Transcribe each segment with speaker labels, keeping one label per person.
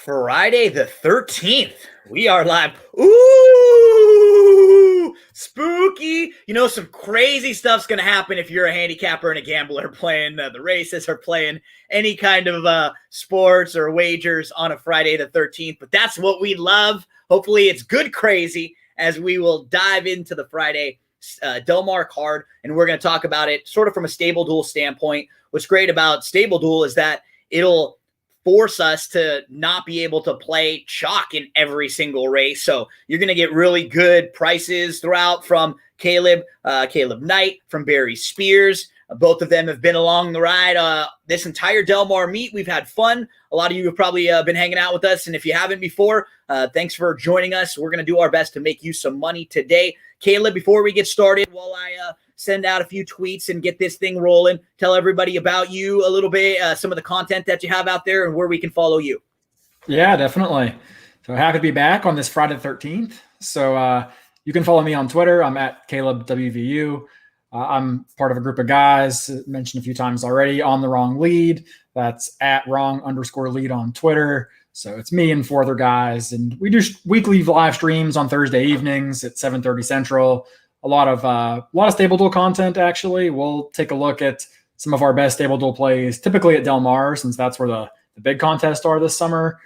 Speaker 1: Friday the 13th. We are live. Ooh, spooky. You know, some crazy stuff's going to happen if you're a handicapper and a gambler playing the races or playing any kind of sports or wagers on a Friday the 13th. But that's what we love. Hopefully it's good crazy as we will dive into the Friday Del Mar card. And we're going to talk about it sort of from a StableDuel standpoint. What's great about StableDuel is that it'll force us to not be able to play chalk in every single race. So you're going to get really good prices throughout from Caleb Knight, from Barry Spears. Both of them have been along the ride this entire Del Mar meet. We've had fun. A lot of you have probably been hanging out with us. And if you haven't before, thanks for joining us. We're going to do our best to make you some money today. Caleb, before we get started, while I send out a few tweets and get this thing rolling, tell everybody about you a little bit, some of the content that you have out there and where we can follow you.
Speaker 2: Yeah, definitely. So happy to be back on this Friday the 13th. So you can follow me on Twitter. I'm at CalebWVU. I'm part of a group of guys mentioned a few times already on the wrong lead. That's at wrong_lead on Twitter. So it's me and 4 other guys. And we do weekly live streams on Thursday evenings at 7:30 Central. A lot of StableDuel content, actually. We'll take a look at some of our best StableDuel plays, typically at Del Mar, since that's where the big contests are this summer.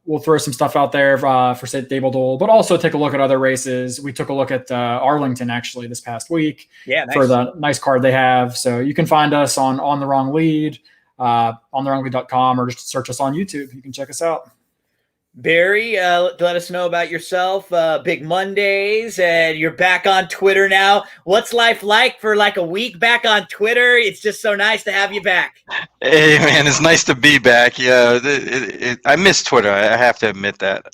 Speaker 2: We'll throw some stuff out there for StableDuel, but also take a look at other races. We took a look at Arlington, actually, this past week for the nice card they have. So you can find us on The Wrong Lead, ontherwronglead.com, or just search us on YouTube. You can check us out.
Speaker 1: Barry, let us know about yourself. Big Mondays, and you're back on Twitter now. What's life like for like a week back on Twitter? It's just so nice to have you back.
Speaker 3: Hey, man, it's nice to be back. Yeah, I miss Twitter. I have to admit that.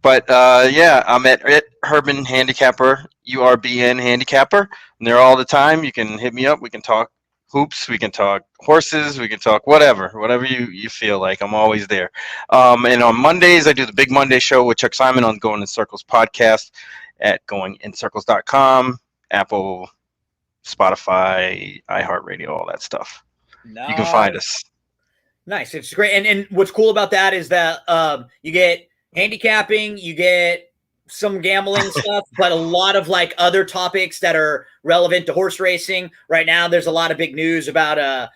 Speaker 3: But I'm at Urban Handicapper, URBN Handicapper. I'm there all the time. You can hit me up. We can talk hoops, we can talk horses, we can talk whatever you feel like. I'm always there. And on Mondays, I do the Big Monday show with Chuck Simon on Going in Circles podcast at goingincircles.com, Apple, Spotify, iHeartRadio, all that stuff. Nice. You can find us.
Speaker 1: Nice. It's great. And what's cool about that is that you get handicapping, you get some gambling stuff, but a lot of like other topics that are relevant to horse racing. Right now, there's a lot of big news about a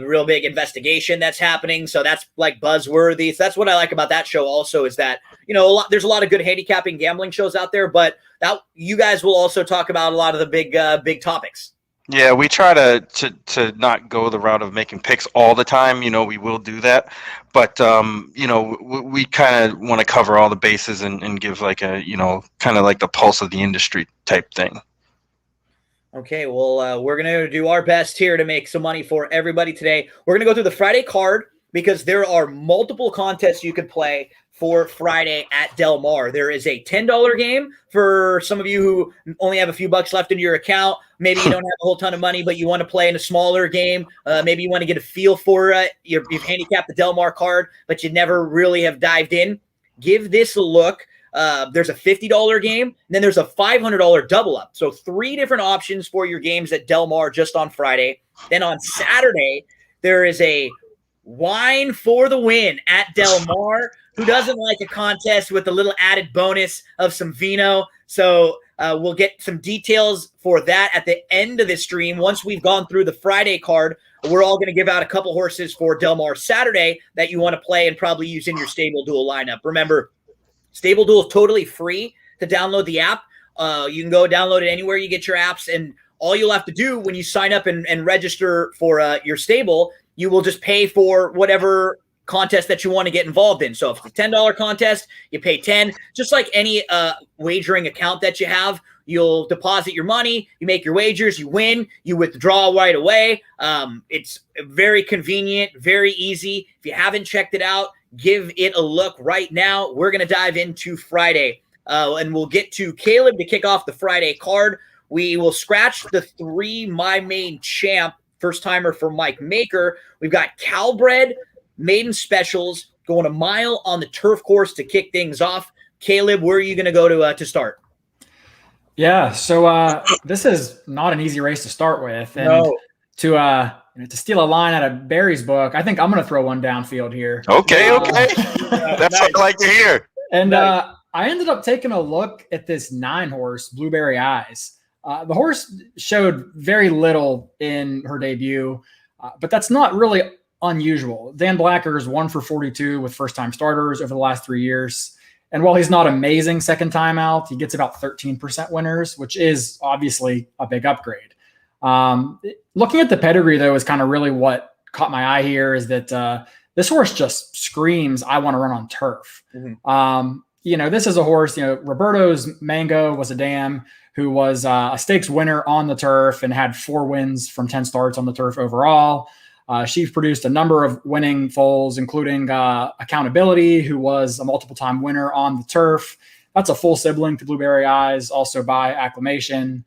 Speaker 1: real big investigation that's happening. So that's like buzzworthy. So that's what I like about that show also, is that, you know, there's a lot of good handicapping gambling shows out there, but that you guys will also talk about a lot of the big topics.
Speaker 3: Yeah, we try to not go the route of making picks all the time. You know, we will do that. But, we kind of want to cover all the bases and give like a, kind of like the pulse of the industry type thing.
Speaker 1: Okay, well, we're going to do our best here to make some money for everybody today. We're going to go through the Friday card because there are multiple contests you could play for Friday at Del Mar. There is a $10 game for some of you who only have a few bucks left in your account. Maybe you don't have a whole ton of money, but you want to play in a smaller game. Maybe you want to get a feel for it. You've handicapped the Del Mar card, but you never really have dived in. Give this a look. There's a $50 game, and then there's a $500 double up. So 3 different options for your games at Del Mar just on Friday. Then on Saturday, there is a wine for the win at Del Mar. Who doesn't like a contest with a little added bonus of some vino? So we'll get some details for that at the end of the stream. Once we've gone through the Friday card, we're all going to give out a couple horses for Del Mar Saturday that you want to play and probably use in your StableDuel lineup. Remember, StableDuel is totally free to download the app. You can go download it anywhere you get your apps, and all you'll have to do when you sign up and register for your stable, you will just pay for whatever contest that you want to get involved in. So if it's a $10 contest, you pay 10. Just like any wagering account that you have, you'll deposit your money, you make your wagers, you win, you withdraw right away. It's very convenient, very easy. If you haven't checked it out, give it a look right now. We're going to dive into Friday, and we'll get to Caleb to kick off the Friday card. We will scratch the 3 My Main Champ first timer for Mike Maker. We've got Calbred Maiden Specials going a mile on the turf course to kick things off. Caleb, where are you going to go to start?
Speaker 2: Yeah, so this is not an easy race to start with. And to to steal a line out of Barry's book, I think I'm going to throw one downfield here.
Speaker 3: Okay. That's what I like to hear.
Speaker 2: And I ended up taking a look at this 9-horse, Blueberry Eyes. The horse showed very little in her debut, but that's not really unusual. Dan Blacker's 1 for 42 with first-time starters over the last 3 years. And while he's not amazing second time out, he gets about 13% winners, which is obviously a big upgrade. Looking at the pedigree, though, is kind of really what caught my eye here, is that this horse just screams, I want to run on turf. Mm-hmm. This is a horse, Roberto's Mango was a dam who was a stakes winner on the turf and had 4 wins from 10 starts on the turf overall. She produced a number of winning foals, including Accountability, who was a multiple-time winner on the turf. That's a full sibling to Blueberry Eyes, also by acclamation.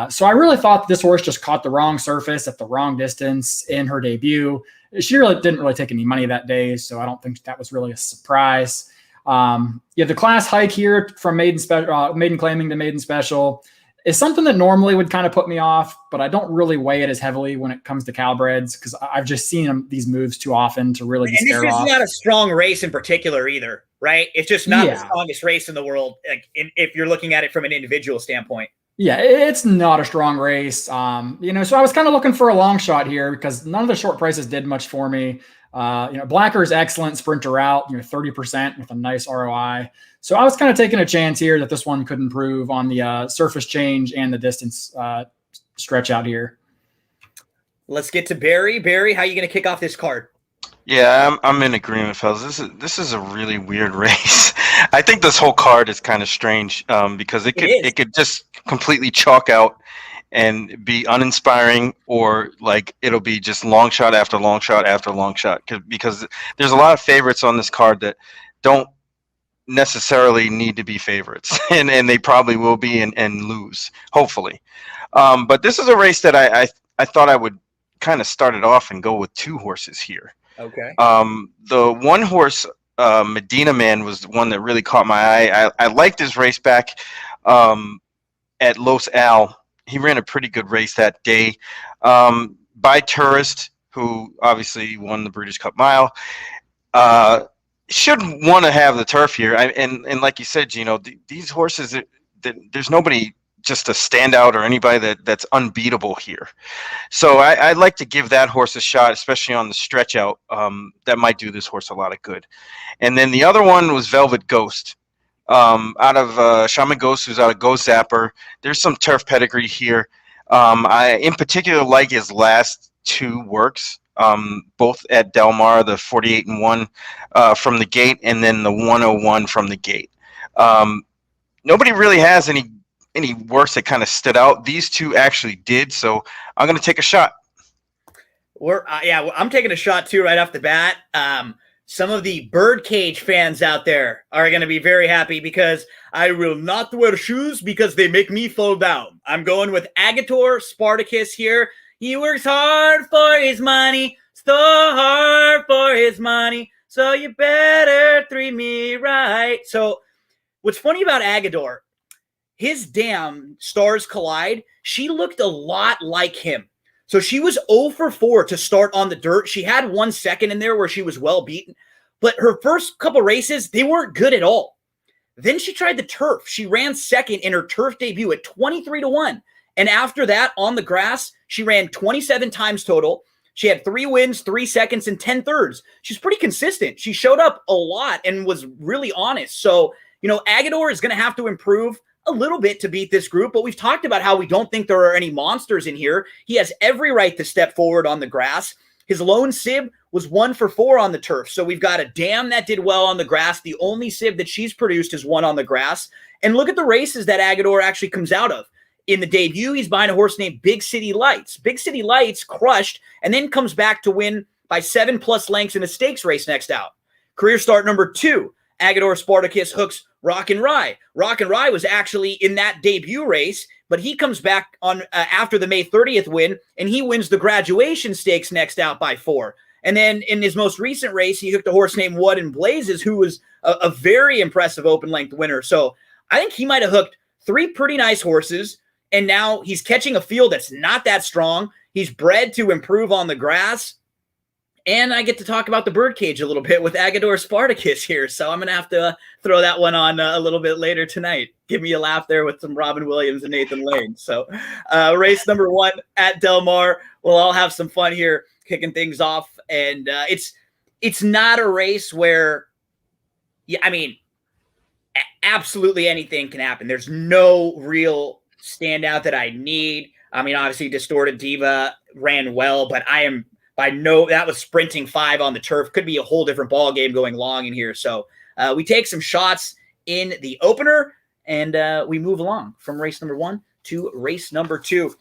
Speaker 2: So I really thought this horse just caught the wrong surface at the wrong distance in her debut. She didn't really take any money that day, so I don't think that was really a surprise. The class hike here from maiden claiming to maiden special is something that normally would kind of put me off, but I don't really weigh it as heavily when it comes to Cowbreds because I've just seen these moves too often to really be scared off.
Speaker 1: And this is not a strong race in particular either, right? It's just not the strongest race in the world, if you're looking at it from an individual standpoint.
Speaker 2: Yeah, it's not a strong race. So I was kind of looking for a long shot here because none of the short prices did much for me. Blacker's excellent sprinter out, 30% with a nice ROI. So I was kind of taking a chance here that this one could improve on the surface change and the distance stretch out here.
Speaker 1: Let's get to Barry. Barry, how are you going to kick off this card?
Speaker 3: Yeah, I'm in agreement, fellas. This is a really weird race. I think this whole card is kind of strange because it could just completely chalk out and be uninspiring, or like it'll be just long shot after long shot after long shot. Because there's a lot of favorites on this card that don't necessarily need to be favorites, and they probably will be and lose, hopefully. But this is a race that I thought I would kind of start it off and go with 2 horses here.
Speaker 1: Okay.
Speaker 3: The 1 horse, Medina Man, was the one that really caught my eye. I liked his race back at Los Al. He ran a pretty good race that day. By Tourist, who obviously won the Breeders' Cup Mile, should want to have the turf here. And like you said, these horses, there's nobody just a standout or anybody that's unbeatable here. So I'd like to give that horse a shot, especially on the stretch out. That might do this horse a lot of good. And then the other one was Velvet Ghost. Out of Shaman Ghost, who's out of Ghost Zapper. There's some turf pedigree here. I in particular like his last 2 works, both at Del Mar, the 48-1 from the gate, and then the 101 from the gate. Nobody really has any works that kind of stood out. These 2 actually did, so I'm going to take a shot.
Speaker 1: I'm taking a shot too right off the bat. Some of the Birdcage fans out there are going to be very happy because I will not wear shoes because they make me fall down. I'm going with Agator Spartacus here. He works hard for his money, so hard for his money, so you better treat me right. So what's funny about Agator, his dam, Stars Collide, she looked a lot like him. So she was 0 for 4 to start on the dirt. She had 1 second in there where she was well beaten. But her first couple races, they weren't good at all. Then she tried the turf. She ran second in her turf debut at 23-1. And after that, on the grass, she ran 27 times total. She had 3 wins, 3 seconds, and 10 thirds. She's pretty consistent. She showed up a lot and was really honest. So, Agator is going to have to improve a little bit to beat this group, but we've talked about how we don't think there are any monsters in here. He has every right to step forward on the grass. His lone sib was 1 for 4 on the turf. So we've got a dam that did well on the grass. The only sib that she's produced is 1 on the grass. And look at the races that Agator actually comes out of. In the debut, he's behind a horse named Big City Lights. Big City Lights crushed and then comes back to win by 7+ lengths in a stakes race next out. Career start number 2, Agator Spartacus hooks Rock and Rye. Rock and Rye was actually in that debut race, but he comes back on after the May 30th win, and he wins the graduation stakes next out by 4. And then in his most recent race, he hooked a horse named What in Blazes, who was a very impressive open-length winner. So I think he might have hooked 3 pretty nice horses, and now he's catching a field that's not that strong. He's bred to improve on the grass. And I get to talk about the birdcage a little bit with Agador Spartacus here. So I'm going to have to throw that one on a little bit later tonight. Give me a laugh there with some Robin Williams and Nathan Lane. So race number 1 at Del Mar. We'll all have some fun here kicking things off. And it's not a race where, absolutely anything can happen. There's no real standout that I need. Obviously Distorted Diva ran well, but that was sprinting 5 on the turf. Could be a whole different ball game going long in here. So we take some shots in the opener, and we move along from race number 1 to race number 2.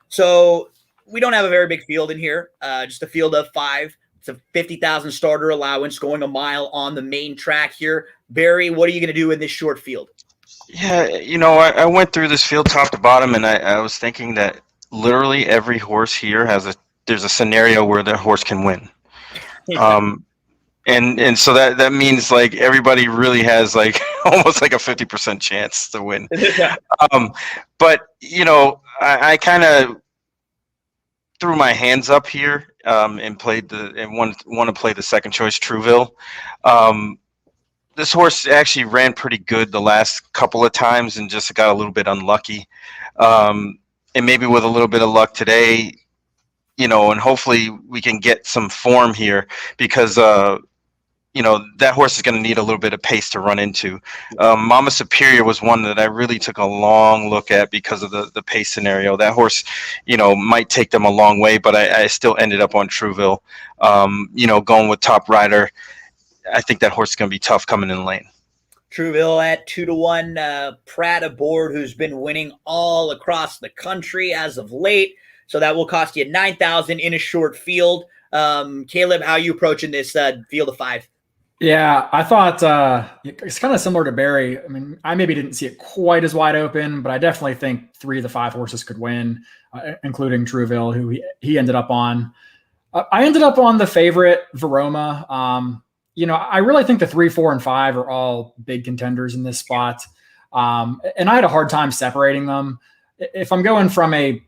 Speaker 1: So we don't have a very big field in here, just a field of 5. It's a 50,000 starter allowance going a mile on the main track here. Barry, what are you going to do in this short field?
Speaker 3: Yeah, I went through this field top to bottom, and I was thinking that literally every horse here there's a scenario where the horse can win. And so that means like everybody really has like almost like a 50% chance to win. But I kind of threw my hands up here and want to play the second choice Trouville. This horse actually ran pretty good the last couple of times and just got a little bit unlucky. And maybe with a little bit of luck today, and hopefully we can get some form here because, that horse is going to need a little bit of pace to run into. Mama Superior was one that I really took a long look at because of the pace scenario. That horse, might take them a long way, but I still ended up on Trouville. Going with Top Rider, I think that horse is going to be tough coming in lane.
Speaker 1: Trouville at 2-1. Pratt aboard, who's been winning all across the country as of late. So that will cost you $9,000 in a short field. Caleb, how are you approaching this field of 5?
Speaker 2: Yeah, I thought it's kind of similar to Barry. I maybe didn't see it quite as wide open, but I definitely think 3 of the 5 horses could win, including Trouville, who he ended up on. I ended up on the favorite, Veroma. I really think the 3, 4, and 5 are all big contenders in this spot. And I had a hard time separating them. If I'm going from a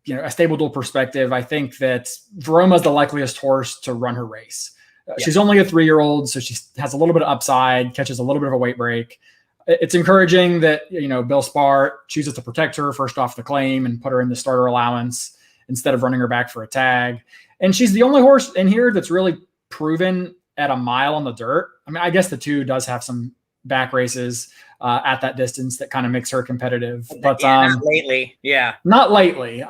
Speaker 2: StableDuel perspective, I think that Veroma is the likeliest horse to run her race. She's only a 3-year-old, so she has a little bit of upside, catches a little bit of a weight break. It's encouraging that, Bill Spar chooses to protect her first off the claim and put her in the starter allowance instead of running her back for a tag. And she's the only horse in here that's really proven at a mile on the dirt. I guess the 2 does have some back races at that distance that kind of makes her competitive, but
Speaker 1: not lately.
Speaker 2: Not lately.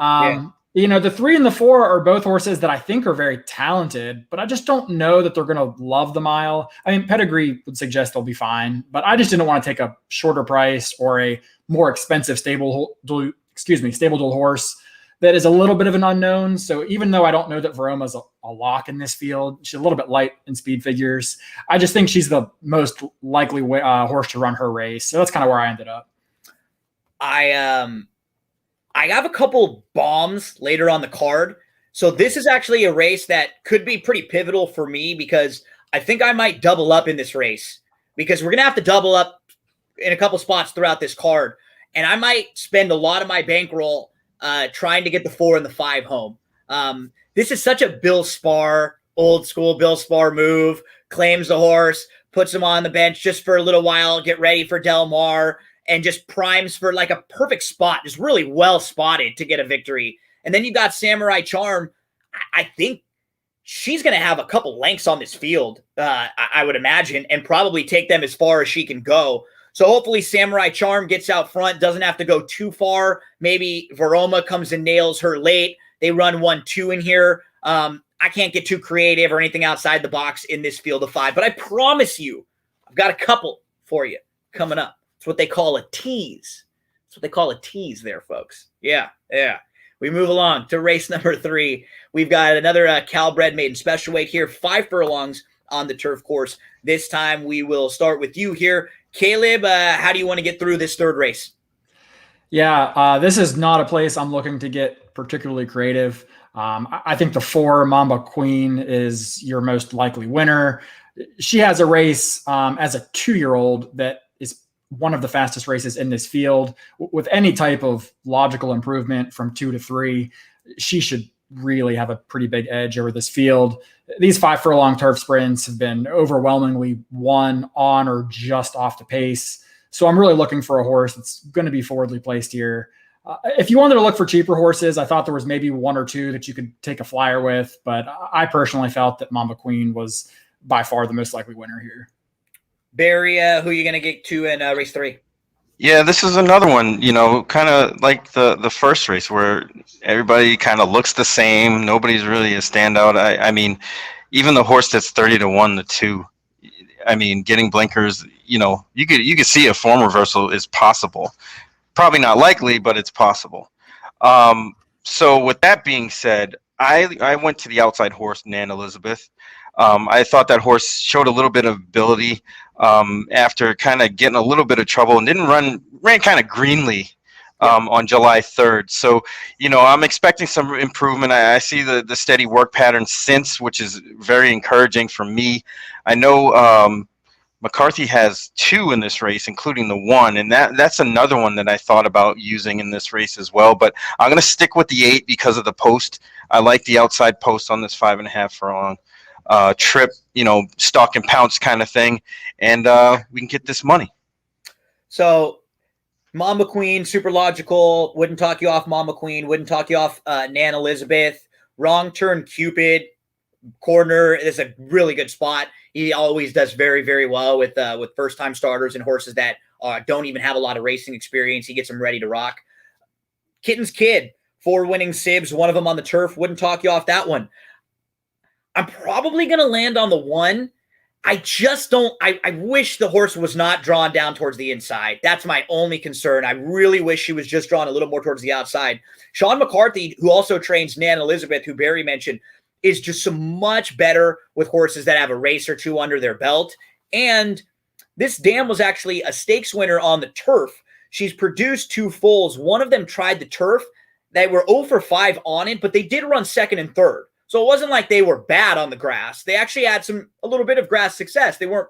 Speaker 2: The 3 and the 4 are both horses that I think are very talented, but I just don't know that they're going to love the mile. Pedigree would suggest they'll be fine, but I just didn't want to take a shorter price or a more expensive StableDuel horse that is a little bit of an unknown. So even though I don't know that Veroma's a lock in this field, she's a little bit light in speed figures. I just think she's the most likely horse to run her race. So that's kind of where I ended up.
Speaker 1: I have a couple bombs later on the card. So this is actually a race that could be pretty pivotal for me because I think I might double up in this race because we're going to have to double up in a couple spots throughout this card. And I might spend a lot of my bankroll trying to get the 4 and the 5 home. This is such a Bill Spar, old school Bill Spar move, claims the horse, puts him on the bench just for a little while, get ready for Del Mar, and just primes for like a perfect spot, just really well spotted to get a victory. And then you got Samurai Charm. I think she's going to have a couple lengths on this field, I would imagine, and probably take them as far as she can go. So hopefully Samurai Charm gets out front, doesn't have to go too far. Maybe Veroma comes and nails her late. They run 1-2 in here. I can't get too creative or anything outside the box in this field of 5, but I promise you, I've got a couple for you coming up. It's what they call a tease. That's what they call a tease there, folks. Yeah. We move along to race number 3. We've got another Calbred maiden special weight here, 5 furlongs on the turf course. This time we will start with you here. Caleb, how do you want to get through this third race?
Speaker 2: Yeah, this is not a place I'm looking to get particularly creative. I think the 4 Mamba Queen is your most likely winner. She has a race as a 2-year-old that is one of the fastest races in this field. With any type of logical improvement from 2 to 3, she should really have a pretty big edge over this field. These 5 furlong turf sprints have been overwhelmingly won on or just off the pace. So I'm really looking for a horse that's going to be forwardly placed here. If you wanted to look for cheaper horses, I thought there was maybe 1 or 2 that you could take a flyer with, but I personally felt that Mamba Queen was by far the most likely winner here.
Speaker 1: Barry, who are you going to get to in race 3?
Speaker 3: Yeah, this is another one, kind of like the first race where everybody kind of looks the same. Nobody's really a standout. I mean, even the horse that's 30-1, the 2, I mean, getting blinkers, you could see a form reversal is possible. Probably not likely, but it's possible. So with that being said, I went to the outside horse, Nan Elizabeth. I thought that horse showed a little bit of ability after kind of getting a little bit of trouble and ran kind of greenly on July 3rd. So, I'm expecting some improvement. I see the steady work pattern since, which is very encouraging for me. I know McCarthy has 2 in this race, including the 1, and that's another one that I thought about using in this race as well. But I'm going to stick with the 8 because of the post. I like the outside post on this 5.5 furlong trip, stalk and pounce kind of thing, and we can get this money.
Speaker 1: So Mamba Queen, super logical, wouldn't talk you off Mamba Queen, wouldn't talk you off Nan Elizabeth. Wrong Turn Cupid corner is a really good spot. He always does very, very well with first-time starters and horses that don't even have a lot of racing experience. He gets them ready to rock. Kitten's Kid, 4 winning sibs, one of them on the turf. Wouldn't talk you off that one. I'm probably going to land on the 1. I just don't – I wish the horse was not drawn down towards the inside. That's my only concern. I really wish she was just drawn a little more towards the outside. Sean McCarthy, who also trains Nan Elizabeth, who Barry mentioned, is just so much better with horses that have a race or 2 under their belt. And this dam was actually a stakes winner on the turf. She's produced 2 foals. One of them tried the turf. They were 0 for 5 on it, but they did run 2nd and 3rd. So it wasn't like they were bad on the grass. They actually had a little bit of grass success. They weren't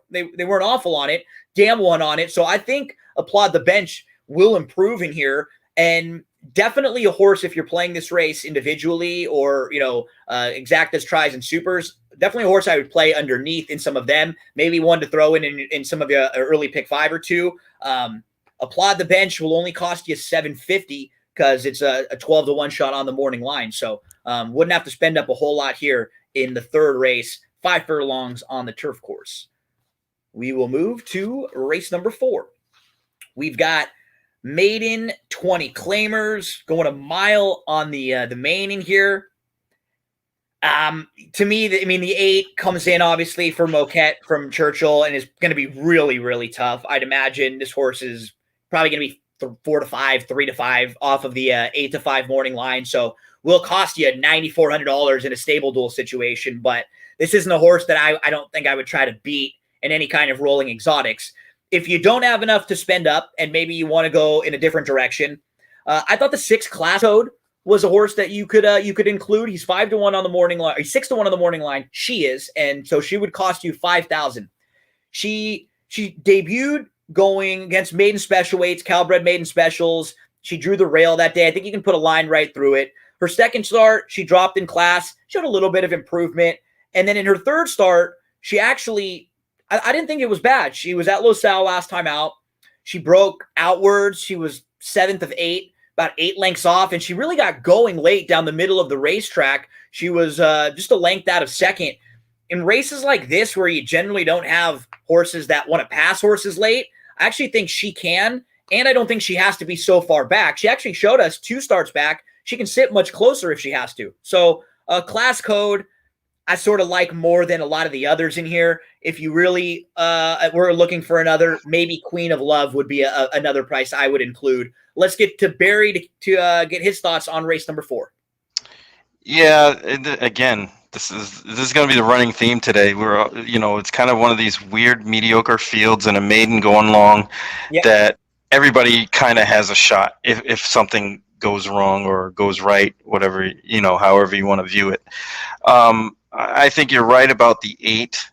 Speaker 1: awful on it. Dam won on it. So I think Applaud the Bench will improve in here, and definitely a horse if you're playing this race individually or exactas, tries, and supers. Definitely a horse I would play underneath in some of them. Maybe one to throw in some of your early pick 5 or 2. Applaud the Bench will only cost you $750 because it's a 12-1 shot on the morning line. So wouldn't have to spend up a whole lot here in the 3rd race, 5 furlongs on the turf course. We will move to race number 4. We've got maiden 20 claimers going a mile on the main in here. To me, the 8 comes in obviously for Moquette from Churchill and is going to be really, really tough. I'd imagine this horse is probably going to be 4 to 5, 3 to 5 off of the 8 to 5 morning line. So will cost you $9,400 in a StableDuel situation, but this isn't a horse that I don't think I would try to beat in any kind of rolling exotics. If you don't have enough to spend up and maybe you want to go in a different direction, I thought the 6 Class Code was a horse that you could include. He's 5-1 on the morning line, or 6-1 on the morning line. She is, and so she would cost you $5,000. She debuted going against maiden special weights, Calbred maiden specials. She drew the rail that day. I think you can put a line right through it. Her second start, she dropped in class, showed a little bit of improvement. And then in her 3rd start, she actually, I didn't think it was bad. She was at Losal last time out. She broke outwards. She was 7th of 8, about 8 lengths off. And she really got going late down the middle of the racetrack. She was just a length out of 2nd. In races like this, where you generally don't have horses that want to pass horses late, I actually think she can. And I don't think she has to be so far back. She actually showed us 2 starts back. She can sit much closer if she has to. So Class Code, I sort of like more than a lot of the others in here. If you really were looking for another, maybe Queen of Love would be another price I would include. Let's get to Barry to get his thoughts on race number 4.
Speaker 3: Yeah, again, this is going to be the running theme today. We're it's kind of one of these weird mediocre fields and a maiden going long that everybody kind of has a shot if something goes wrong or goes right, whatever, however you want to view it. I think you're right about the 8.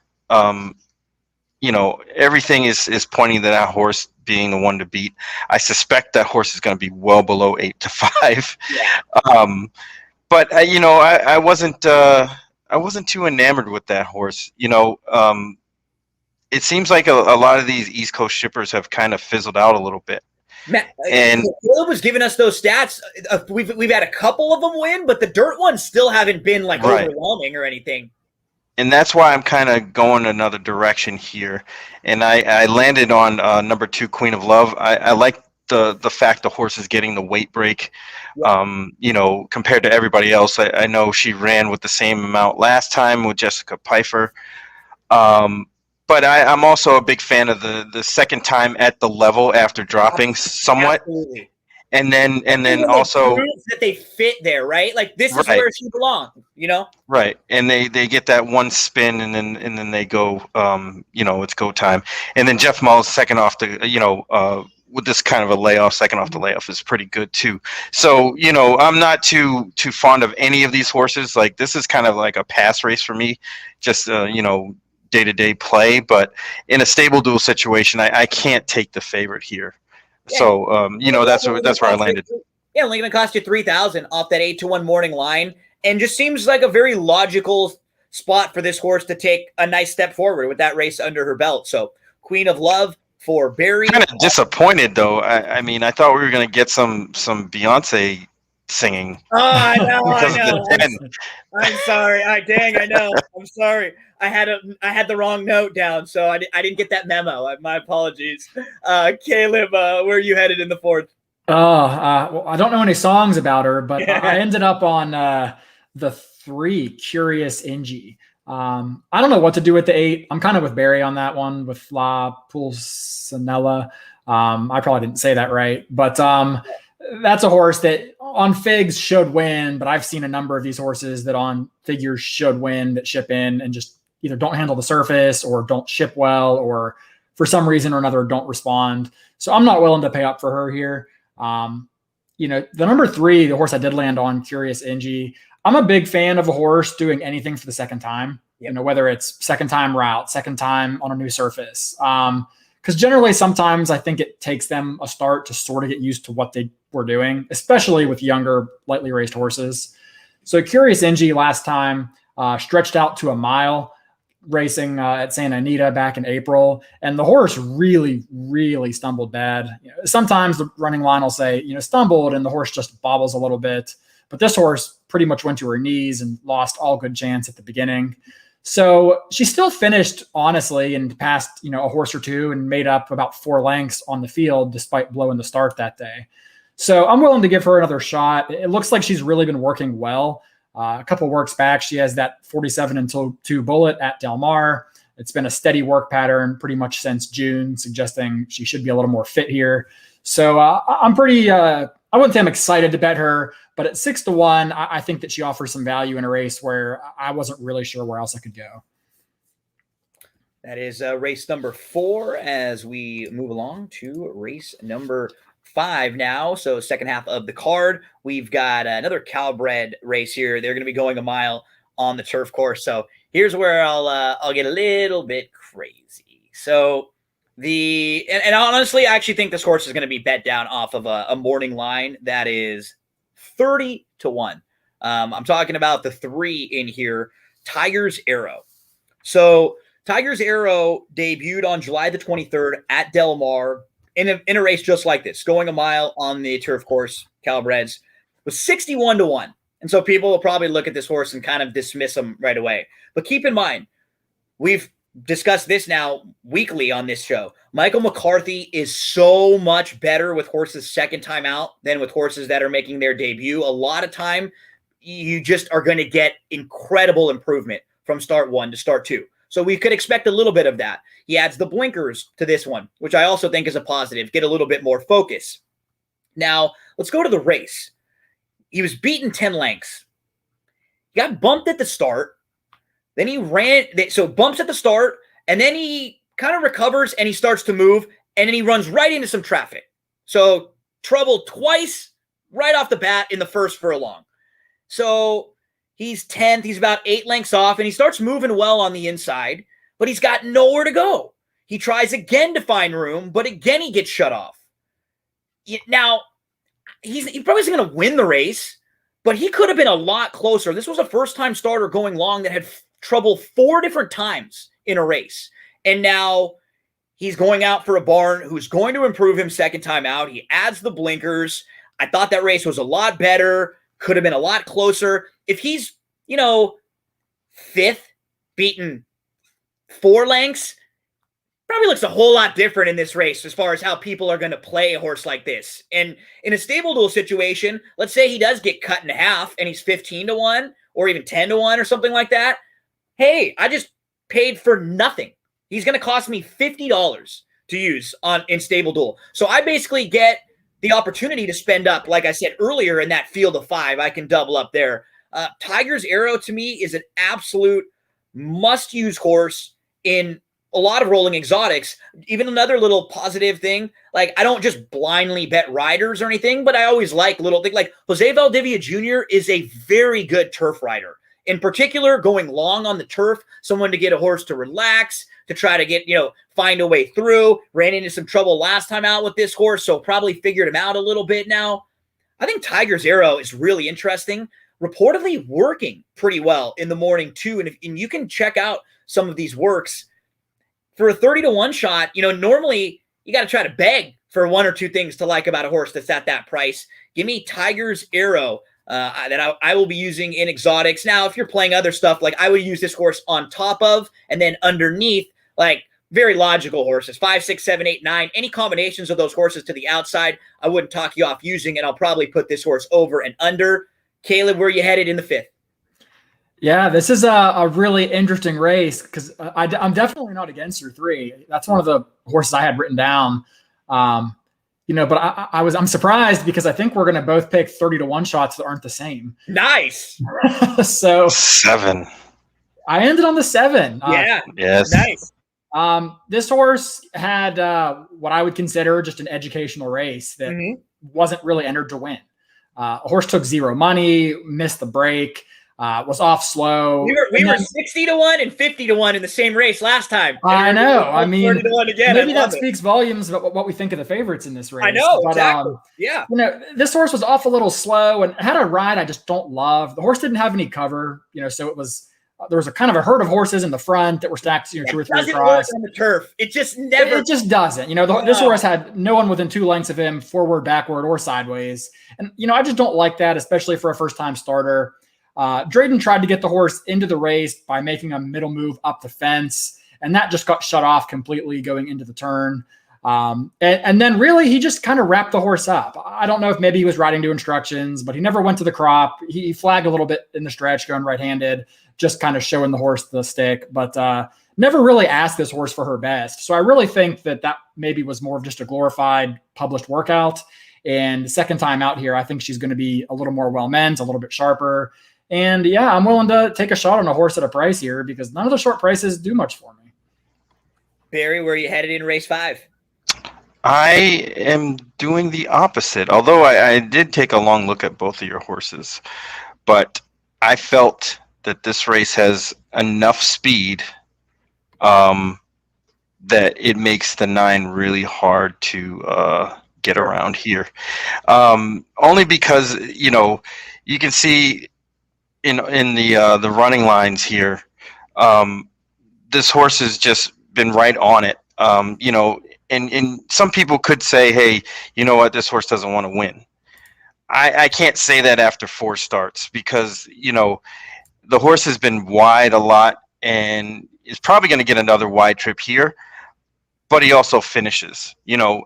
Speaker 3: Everything is pointing to that horse being the one to beat. I suspect that horse is going to be well below 8 to 5. but I wasn't too enamored with that horse. It seems like a lot of these East Coast shippers have kind of fizzled out a little bit.
Speaker 1: Matt,
Speaker 3: And
Speaker 1: Caleb was giving us those stats. We've had a couple of them win, but the dirt ones still haven't been like
Speaker 3: Right.
Speaker 1: overwhelming or anything.
Speaker 3: and that's why I'm kind of going another direction here. And I landed on number 2, Queen of Love. I like the fact the horse is getting the weight break. Compared to everybody else. I know she ran with the same amount last time with Jessica Pfeiffer. But I'm also a big fan of the second time at the level after dropping somewhat.
Speaker 1: Absolutely.
Speaker 3: And then also
Speaker 1: that they fit there, right? Like this is
Speaker 3: Right.
Speaker 1: where she belongs,
Speaker 3: right, and they get that one spin, and then they go, it's go time. And then Jeff Mull's second off the, with this kind of a layoff, second off the layoff is pretty good too. So I'm not too fond of any of these horses. Like this is kind of like a pass race for me, just day-to-day play. But in a StableDuel situation, I can't take the favorite here.
Speaker 1: Yeah.
Speaker 3: So that's where I landed.
Speaker 1: Yeah, only going to cost you 3,000 off that 8-1 morning line, and just seems like a very logical spot for this horse to take a nice step forward with that race under her belt. So Queen of Love for Barry.
Speaker 3: Kind of disappointed though. I mean, I thought we were going to get some Beyonce singing.
Speaker 1: Oh, I know.
Speaker 3: The
Speaker 1: I'm sorry. Dang, I know. I'm sorry. I had the wrong note down, so I didn't get that memo. My apologies. Caleb, where are you headed in the fourth?
Speaker 2: Well, I don't know any songs about her, but I ended up on the 3, Curious Ingy. I don't know what to do with the 8. I'm kind of with Barry on that one with La Pulcinella. I probably didn't say that right, but that's a horse that on figs should win, but I've seen a number of these horses that on figures should win that ship in and just either don't handle the surface or don't ship well or for some reason or another don't respond. So I'm not willing to pay up for her here. The number 3, the horse I did land on, Curious Ingy, I'm a big fan of a horse doing anything for the second time, whether it's second time route, second time on a new surface. Because generally sometimes I think it takes them a start to sort of get used to what they were doing, especially with younger, lightly raced horses. So Curious Ingy last time stretched out to a mile racing at Santa Anita back in April, and the horse really, really stumbled bad. Sometimes the running line will say, stumbled, and the horse just bobbles a little bit. But this horse pretty much went to her knees and lost all good chance at the beginning. So she still finished honestly and passed, a horse or two and made up about 4 lengths on the field despite blowing the start that day. So I'm willing to give her another shot. It looks like she's really been working well. A couple of works back, she has that 47-2 bullet at Del Mar. It's been a steady work pattern pretty much since June, suggesting she should be a little more fit here. So I'm pretty, I wouldn't say I'm excited to bet her, but at 6-1, I think that she offers some value in a race where I wasn't really sure where else I could go.
Speaker 1: That is race number 4 as we move along to race number 5 now. So second half of the card, we've got another Calbred race here. They're going to be going a mile on the turf course. So here's where I'll get a little bit crazy. So and honestly, I actually think this horse is going to be bet down off of a morning line that is 30-1. I'm talking about the 3 in here, Tiger's Arrow. So Tiger's Arrow debuted on July the 23rd at Del Mar in a race just like this, going a mile on the turf course, Calabreds, was 61-1. And so people will probably look at this horse and kind of dismiss him right away. But keep in mind, we've discussed this now weekly on this show. Michael McCarthy is so much better with horses second time out than with horses that are making their debut. A lot of time, you just are going to get incredible improvement from start 1 to start 2. So we could expect a little bit of that. He adds the blinkers to this one, which I also think is a positive. Get a little bit more focus. Now, let's go to the race. He was beaten 10 lengths. He got bumped at the start. Then he ran. So bumps at the start, and then he kind of recovers, and he starts to move, and then he runs right into some traffic. So trouble twice right off the bat in the first furlong. So he's 10th. He's about 8 lengths off, and he starts moving well on the inside, but he's got nowhere to go. He tries again to find room, but again he gets shut off. Now, he probably isn't going to win the race, but he could have been a lot closer. This was a first-time starter going long that had trouble 4 different times in a race. And now he's going out for a barn who's going to improve him second time out. He adds the blinkers. I thought that race was a lot better, could have been a lot closer. If he's, 5th, beaten 4 lengths, probably looks a whole lot different in this race as far as how people are going to play a horse like this. And in a StableDuel situation, let's say he does get cut in half and he's 15-1 or even 10-1 or something like that. Hey, I just paid for nothing. He's going to cost me $50 to use in StableDuel. So I basically get the opportunity to spend up, like I said earlier, in that field of 5. I can double up there. Tiger's Arrow, to me, is an absolute must-use horse in a lot of rolling exotics. Even another little positive thing, like I don't just blindly bet riders or anything, but I always like little things. Like Jose Valdivia Jr. is a very good turf rider. In particular, going long on the turf, someone to get a horse to relax, to try to get, find a way through. Ran into some trouble last time out with this horse, so probably figured him out a little bit now. I think Tiger's Arrow is really interesting. Reportedly working pretty well in the morning too. And you can check out some of these works for a 30-1 shot. Normally you got to try to beg for 1 or 2 things to like about a horse that's at that price. Give me Tiger's Arrow that I will be using in exotics. Now, if you're playing other stuff, like I would use this horse on top of and then underneath, like very logical horses, 5, 6, 7, 8, 9, any combinations of those horses to the outside, I wouldn't talk you off using, and I'll probably put this horse over and under. Caleb, where are you headed in the 5th?
Speaker 2: Yeah, this is a really interesting race because I'm definitely not against your 3. That's one of the horses I had written down. But I'm surprised because I think we're going to both pick 30-1 shots that aren't the same.
Speaker 1: Nice.
Speaker 2: So
Speaker 3: 7.
Speaker 2: I ended on the 7.
Speaker 3: Yeah. Yes.
Speaker 1: Nice.
Speaker 2: This horse had what I would consider just an educational race that wasn't really entered to win. A horse took 0 money, missed the break, was off slow.
Speaker 1: We were 60-1 and 50-1 in the same race last time.
Speaker 2: I know. I mean,
Speaker 1: 30-1 again.
Speaker 2: Maybe that speaks volumes about what we think of the favorites in this race.
Speaker 1: I know,
Speaker 2: but,
Speaker 1: exactly. Yeah.
Speaker 2: This horse was off a little slow and had a ride I just don't love. The horse didn't have any cover, so it was there was a kind of a herd of horses in the front that were stacked, 2 or 3 across.
Speaker 1: On the turf. It just never.
Speaker 2: It just doesn't. This horse had no one within 2 lengths of him, forward, backward, or sideways. And I just don't like that, especially for a first-time starter. Drayden tried to get the horse into the race by making a middle move up the fence, and that just got shut off completely going into the turn. And then really he just kind of wrapped the horse up. I don't know if maybe he was riding to instructions, but he never went to the crop. He flagged a little bit in the stretch going right-handed, just kind of showing the horse the stick, but never really asked this horse for her best. So I really think that maybe was more of just a glorified published workout. And the second time out here, I think she's going to be a little more well-meant, a little bit sharper. And yeah, I'm willing to take a shot on a horse at a price here because none of the short prices do much for me.
Speaker 1: Barry, where are you headed in race 5?
Speaker 3: I am doing the opposite, although I did take a long look at both of your horses, but I felt that this race has enough speed that it makes the 9 really hard to get around here. Only because, you can see in the running lines here, this horse has just been right on it. And some people could say, hey, you know what, this horse doesn't want to win. I can't say that after 4 starts because, the horse has been wide a lot and is probably going to get another wide trip here, but he also finishes.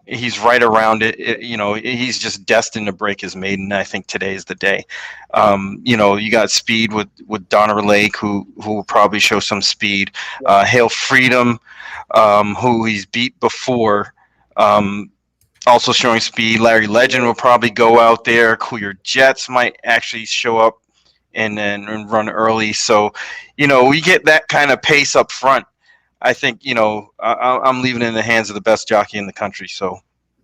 Speaker 3: He's right around it. He's just destined to break his maiden. I think today is the day. You got speed with Donner Lake, who will probably show some speed. Hail Freedom, who he's beat before, also showing speed. Larry Legend will probably go out there. Clear Jets might actually show up and run early. So, we get that kind of pace up front. I think, I'm leaving it in the hands of the best jockey in the country. So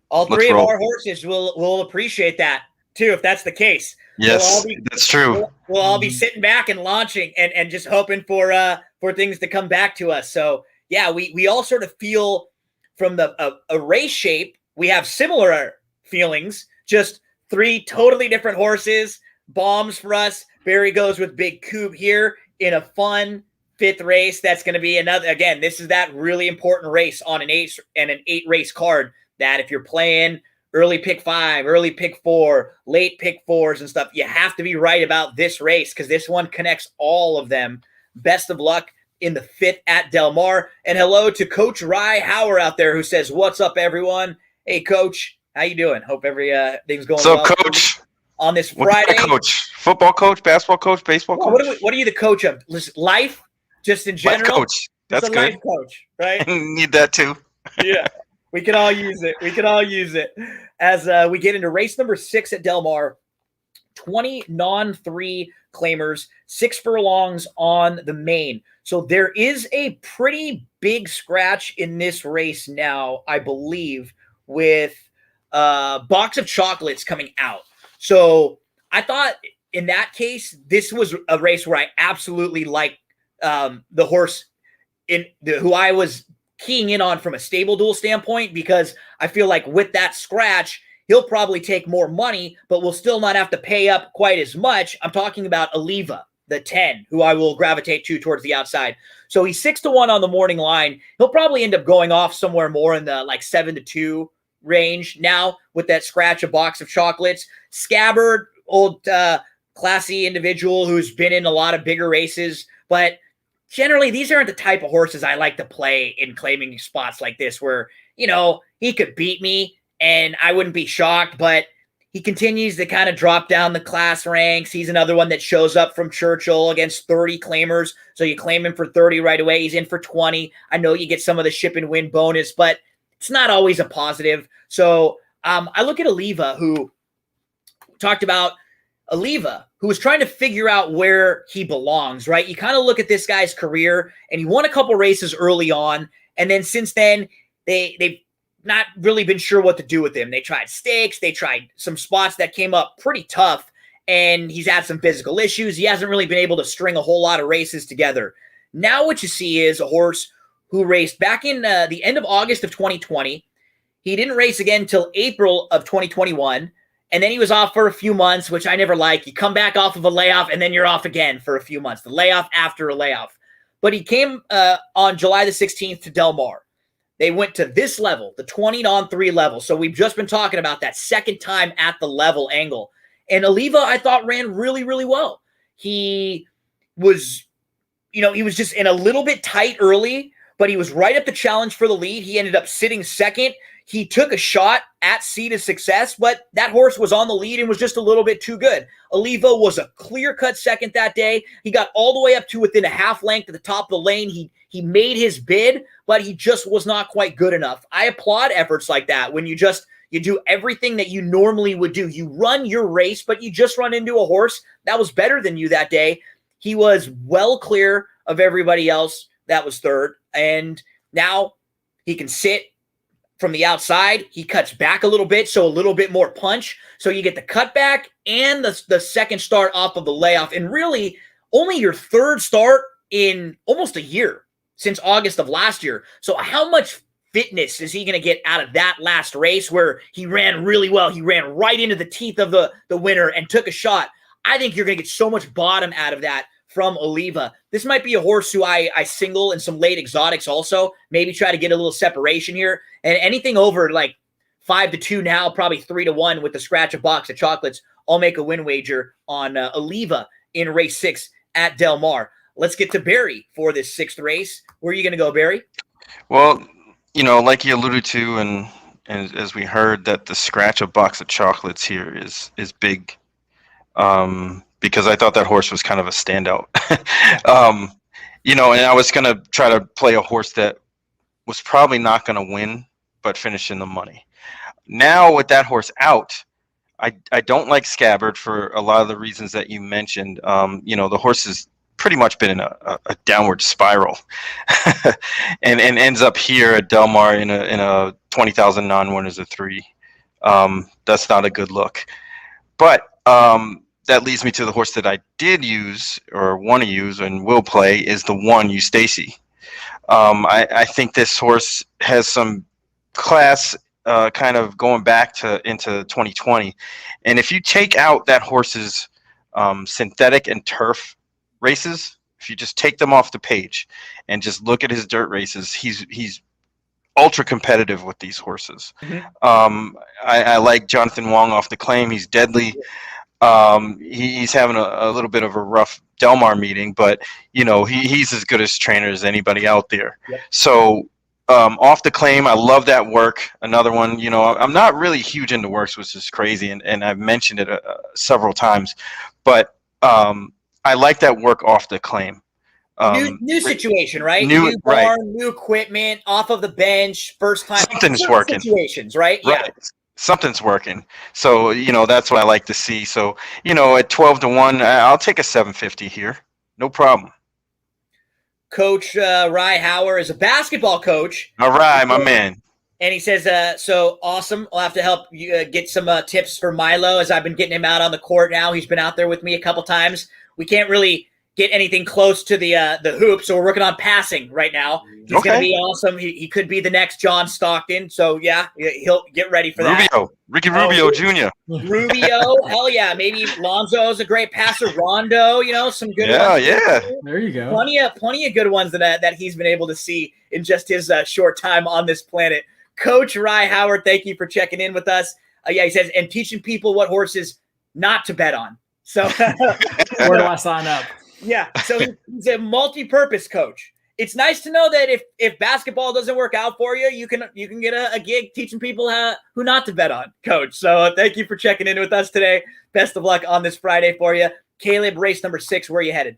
Speaker 1: all 3 of our horses will appreciate that too, if that's the case.
Speaker 3: Yes, that's true.
Speaker 1: We'll all be sitting back and launching and just hoping for things to come back to us. So yeah, we all sort of feel from a race shape, we have similar feelings, just 3 totally different horses, bombs for us. Barry goes with Big Coop here in a fun 5th race. That's going to be another, again, this is that really important race on an 8 race card that if you're playing early pick 5, early pick 4, late pick 4s and stuff, you have to be right about this race because this one connects all of them. Best of luck in the 5th at Del Mar. And hello to Coach Rye Hauer out there who says, "What's up, everyone?" Hey, Coach, how you doing? Hope everything's going well.
Speaker 3: What's up, Coach?
Speaker 1: On this Friday.
Speaker 3: Coach? Football coach, basketball coach, baseball coach?
Speaker 1: What are you the coach of? Life, just in general?
Speaker 3: Life coach. That's good.
Speaker 1: Life coach, right?
Speaker 3: Need that too.
Speaker 1: Yeah, we can all use it. As we get into race number 6 at Del Mar, 20 non-3 claimers, 6 furlongs on the main. So there is a pretty big scratch in this race now, I believe, with a box of chocolates coming out. So I thought in that case, this was a race where I absolutely liked the horse who I was keying in on from a StableDuel standpoint, because I feel like with that scratch, he'll probably take more money, but will still not have to pay up quite as much. I'm talking about Oliva, the 10, who I will gravitate to towards the outside. So he's 6-1 on the morning line. He'll probably end up going off somewhere more in the 7-2 range now with that scratch, a box of chocolates. Scabbard, old classy individual who's been in a lot of bigger races, but generally these aren't the type of horses I like to play in claiming spots like this where, he could beat me and I wouldn't be shocked, but he continues to kind of drop down the class ranks. He's another one that shows up from Churchill against 30 claimers. So you claim him for 30 right away. He's in for 20. I know you get some of the ship and win bonus, but it's not always a positive. So I look at Oliva, who was trying to figure out where he belongs, right? You kind of look at this guy's career, and he won a couple races early on, and then since then, they've not really been sure what to do with him. They tried stakes, they tried some spots that came up pretty tough, and he's had some physical issues. He hasn't really been able to string a whole lot of races together. Now what you see is a horse who raced back in the end of August of 2020. He didn't race again until April of 2021. And then he was off for a few months, which I never like. You come back off of a layoff, and then you're off again for a few months. The layoff after a layoff. But he came on July the 16th to Del Mar. They went to this level, the 20 on 3 level. So we've just been talking about that second time at the level angle. And Oliva, I thought, ran really, really well. He was, he was just in a little bit tight early, but he was right at the challenge for the lead. He ended up sitting second. He took a shot at Seed of Success, but that horse was on the lead and was just a little bit too good. Oliva was a clear-cut second that day. He got all the way up to within a half length at the top of the lane. He made his bid, but he just was not quite good enough. I applaud efforts like that when you do everything that you normally would do. You run your race, but you just run into a horse that was better than you that day. He was well clear of everybody else that was third, and now he can sit from the outside. He cuts back a little bit, so a little bit more punch. So you get the cutback and the second start off of the layoff. And really, only your third start in almost a year since August of last year. So how much fitness is he going to get out of that last race where he ran really well? He ran right into the teeth of the winner and took a shot. I think you're going to get so much bottom out of that from Oliva. This might be a horse who I single in some late exotics also. Maybe try to get a little separation here. And anything over 5-2 now, probably 3-1 with the scratch of box of chocolates, I'll make a win wager on Oliva in race 6 at Del Mar. Let's get to Barry for this 6th race. Where are you going to go, Barry?
Speaker 3: Well, like you alluded to, and as we heard, that the scratch of box of chocolates here is big. Because I thought that horse was kind of a standout. And I was going to try to play a horse that was probably not going to win, but finish in the money. Now with that horse out, I don't like Scabbard for a lot of the reasons that you mentioned. The horse has pretty much been in a downward spiral and ends up here at Del Mar in a 20,000 non-winners of 3. That's not a good look. But that leads me to the horse that I did use or want to use and will play is the 1 Eustace. I think this horse has some class kind of going back into 2020. And if you take out that horse's synthetic and turf races, if you just take them off the page and just look at his dirt races, he's ultra competitive with these horses. I like Jonathan Wong off the claim. He's deadly. He's having a little bit of a rough Del Mar meeting, but he's as good as trainer as anybody out there. So off the claim, I love that work. Another one, I'm not really huge into works, which is crazy, and I've mentioned it several times, but I like that work off the claim.
Speaker 1: New situation, right?
Speaker 3: New
Speaker 1: barn, new equipment, off of the bench, first time.
Speaker 3: Something's working.
Speaker 1: Situations, right?
Speaker 3: Right. Yeah. Something's working. So, that's what I like to see. So, at 12-1, I'll take a 750 here. No problem.
Speaker 1: Coach Rye Hauer is a basketball coach.
Speaker 3: All right, my man.
Speaker 1: And he says, so awesome. I'll have to help you get some tips for Milo as I've been getting him out on the court now. He's been out there with me a couple times. We can't really get anything close to the hoop, so we're working on passing right now. He's going to be awesome. He could be the next John Stockton. So, yeah, he'll get ready for that.
Speaker 3: Ricky Rubio Jr.
Speaker 1: Rubio, hell yeah. Maybe Lonzo's a great passer. Rondo, some good ones.
Speaker 3: Yeah.
Speaker 2: There you go.
Speaker 1: Plenty of good ones that he's been able to see in just his short time on this planet. Coach Rye Howard, thank you for checking in with us. He says, and teaching people what horses not to bet on. So
Speaker 2: where do I sign up?
Speaker 1: Yeah, so he's a multi-purpose coach. It's nice to know that if basketball doesn't work out for you, you can get a gig teaching people who not to bet on, Coach. So thank you for checking in with us today. Best of luck on this Friday for you. Caleb, race number 6, where are you headed?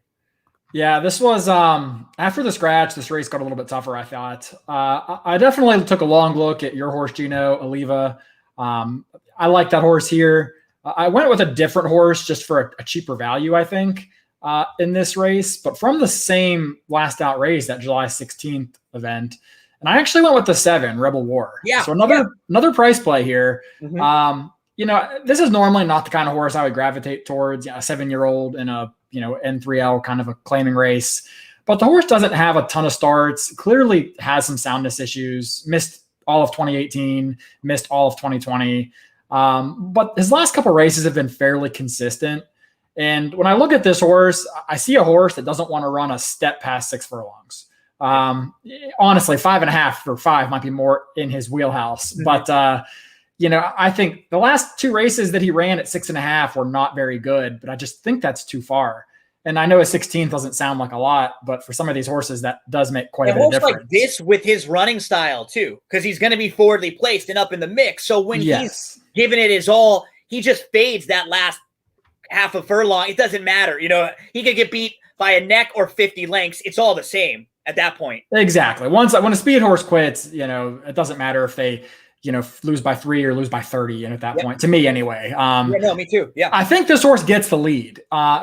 Speaker 2: Yeah, this was after the scratch, this race got a little bit tougher, I thought. I definitely took a long look at your horse, Gino, Oliva. I like that horse here. I went with a different horse just for a cheaper value, I think. In this race, but from the same last out race, that July 16th event. And I actually went with the 7, Rebel War. Yeah. So another price play here. This is normally not the kind of horse I would gravitate towards, a 7-year-old in a, N3L kind of a claiming race. But the horse doesn't have a ton of starts, clearly has some soundness issues, missed all of 2018, missed all of 2020. But his last couple of races have been fairly consistent. And when I look at this horse, I see a horse that doesn't want to run a step past 6 furlongs. Honestly, 5.5 or 5 might be more in his wheelhouse. But, I think the last 2 races that he ran at 6.5 were not very good, but I just think that's too far. And I know a 16th doesn't sound like a lot, but for some of these horses, that does make quite a bit of difference.
Speaker 1: Like this with his running style too, because he's going to be forwardly placed and up in the mix. So when he's giving it his all, he just fades that last half a furlong. It doesn't matter. He could get beat by a neck or 50 lengths. It's all the same at that point.
Speaker 2: Exactly. When a speed horse quits, it doesn't matter if they, lose by 3 or lose by 30. And at that point, to me anyway,
Speaker 1: me too. Yeah.
Speaker 2: I think this horse gets the lead.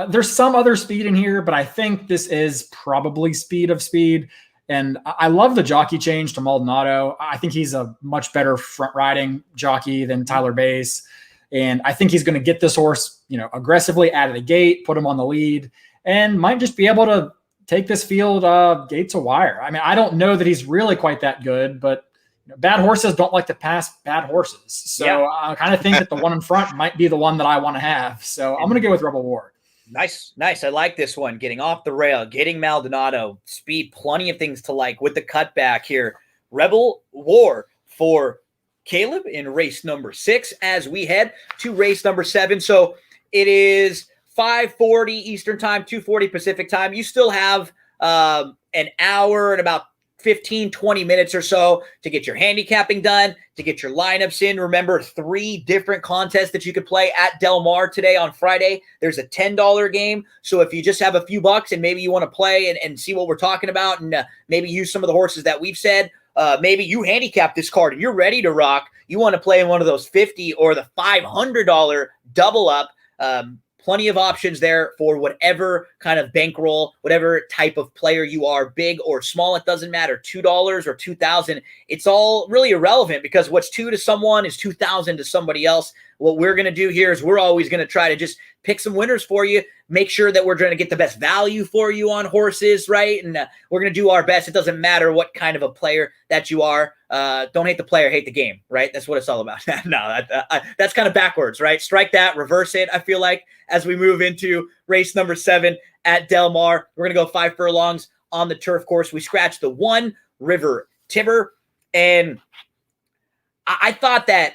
Speaker 2: There's some other speed in here, but I think this is probably speed of speed. And I love the jockey change to Maldonado. I think he's a much better front riding jockey than Tyler Bass. And I think he's going to get this horse, aggressively out of the gate, put him on the lead, and might just be able to take this field gate to wire. I mean, I don't know that he's really quite that good, but bad horses don't like to pass bad horses. So I kind of think that the one in front might be the one that I want to have. So I'm going to go with Rebel War.
Speaker 1: Nice. I like this one. Getting off the rail, getting Maldonado, speed, plenty of things to like with the cutback here. Rebel War for Caleb in race number 6 as we head to race number 7. So it is 5:40 Eastern time, 2:40 Pacific time. You still have an hour and about 15-20 minutes or so to get your handicapping done, to get your lineups in. Remember, 3 different contests that you could play at Del Mar today on Friday. There's a $10 game. So if you just have a few bucks and maybe you want to play and see what we're talking about and maybe use some of the horses that we've said, maybe you handicap this card and you're ready to rock. You want to play in one of those $50 or the $500 double up. Plenty of options there for whatever kind of bankroll, whatever type of player you are, big or small. It doesn't matter. $2 or $2,000. It's all really irrelevant because what's 2 to someone is 2,000 to somebody else. what we're going to do here is we're always going to try to just pick some winners for you, make sure that we're going to get the best value for you on horses, right? And we're going to do our best. It doesn't matter what kind of a player that you are. Don't hate the player, hate the game, right? That's what it's all about. No, that's kind of backwards, right? Strike that, reverse it, I feel like, as we move into race number 7 at Del Mar. We're going to go 5 furlongs on the turf course. We scratched the 1 River Tiber, and I thought that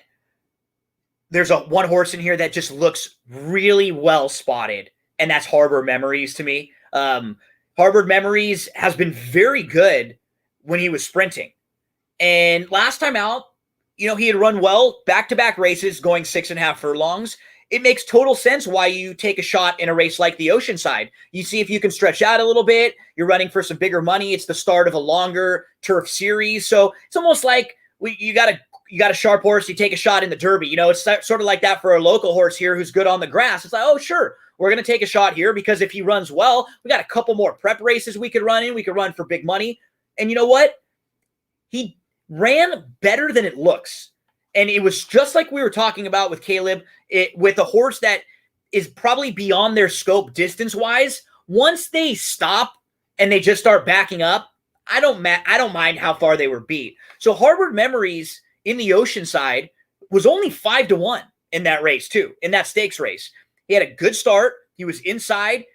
Speaker 1: there's one horse in here that just looks really well spotted, and that's Harbor Memories to me. Harbor Memories has been very good when he was sprinting. And last time out, he had run well, back-to-back races, going 6.5 furlongs. It makes total sense why you take a shot in a race like the Oceanside. You see if you can stretch out a little bit. You're running for some bigger money. It's the start of a longer turf series. So it's almost like you got a sharp horse, you take a shot in the Derby. It's sort of like that for a local horse here who's good on the grass. It's like, oh, sure, we're going to take a shot here because if he runs well, we got a couple more prep races we could run in. We could run for big money. And you know what? He ran better than it looks. And it was just like we were talking about with Caleb, with a horse that is probably beyond their scope distance-wise. Once they stop and they just start backing up, I don't mind how far they were beat. So Harbor Memories in the Oceanside was only 5-1 in that race too, in that stakes race. He had a good start. He was inside.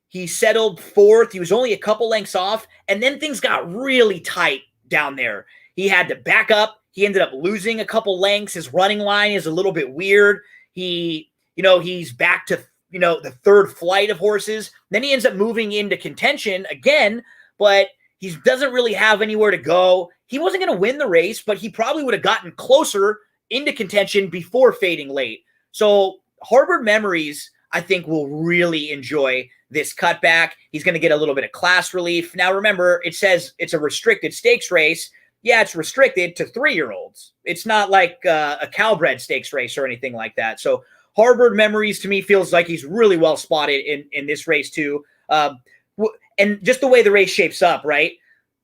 Speaker 1: He settled 4th. He was only a couple lengths off. And then things got really tight down there. He had to back up. He ended up losing a couple lengths. His running line is a little bit weird. He's back to, the third flight of horses. Then he ends up moving into contention again, but he doesn't really have anywhere to go. He wasn't going to win the race, but he probably would have gotten closer into contention before fading late. So Harbor Memories, I think, will really enjoy this cutback. He's going to get a little bit of class relief. Now, remember, it says it's a restricted stakes race. Yeah, it's restricted to 3-year-olds. It's not like a Calbred stakes race or anything like that. So Harbor Memories to me feels like he's really well spotted in this race too. And just the way the race shapes up, right?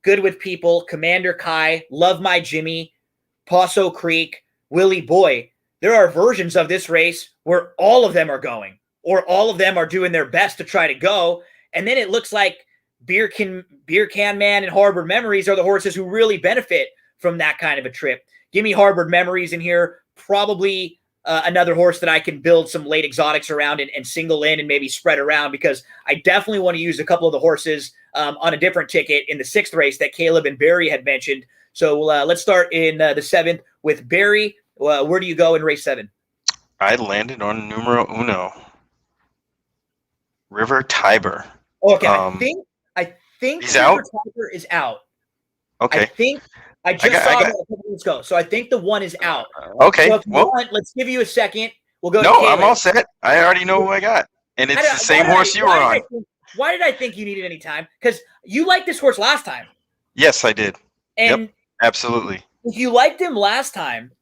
Speaker 1: Good with People, Commander Kai, Love My Jimmy, Paso Creek, Willie Boy. There are versions of this race where all of them are going, or all of them are doing their best to try to go. And then it looks like Beer Can Man and Harbor Memories are the horses who really benefit from that kind of a trip. Give me Harbor Memories in here. Probably another horse that I can build some late exotics around and single in and maybe spread around, because I definitely want to use a couple of the horses on a different ticket in the 6th race that Caleb and Barry had mentioned. So let's start in the 7th with Barry. Where do you go in race 7?
Speaker 3: I landed on numero uno, River Tiber.
Speaker 1: Okay, I think
Speaker 3: he's out?
Speaker 1: Tiber is out.
Speaker 3: Okay.
Speaker 1: I just saw that a couple minutes ago, so I think the 1 is out.
Speaker 3: Okay.
Speaker 1: So if you want, let's give you a second. We'll go.
Speaker 3: No, I'm all set. I already know who I got, and it's the same horse you were on.
Speaker 1: Why did I think you needed any time? Because you liked this horse last time.
Speaker 3: Yes, I did.
Speaker 1: And
Speaker 3: yep, absolutely.
Speaker 1: If you liked him last time,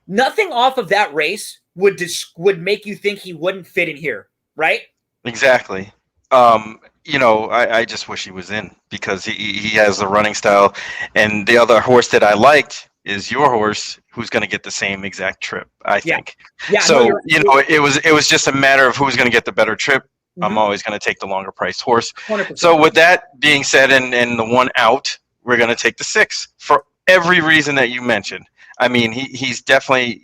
Speaker 1: nothing off of that race would make you think he wouldn't fit in here, right?
Speaker 3: Exactly. I just wish he was in, because he has the running style, and the other horse that I liked is your horse, who's going to get the same exact trip, I think. Yeah. So, it was just a matter of who's going to get the better trip. Mm-hmm. I'm always going to take the longer priced horse. 100%. So with that being said, and the 1 out, we're going to take the 6 for every reason that you mentioned. I mean, he's definitely,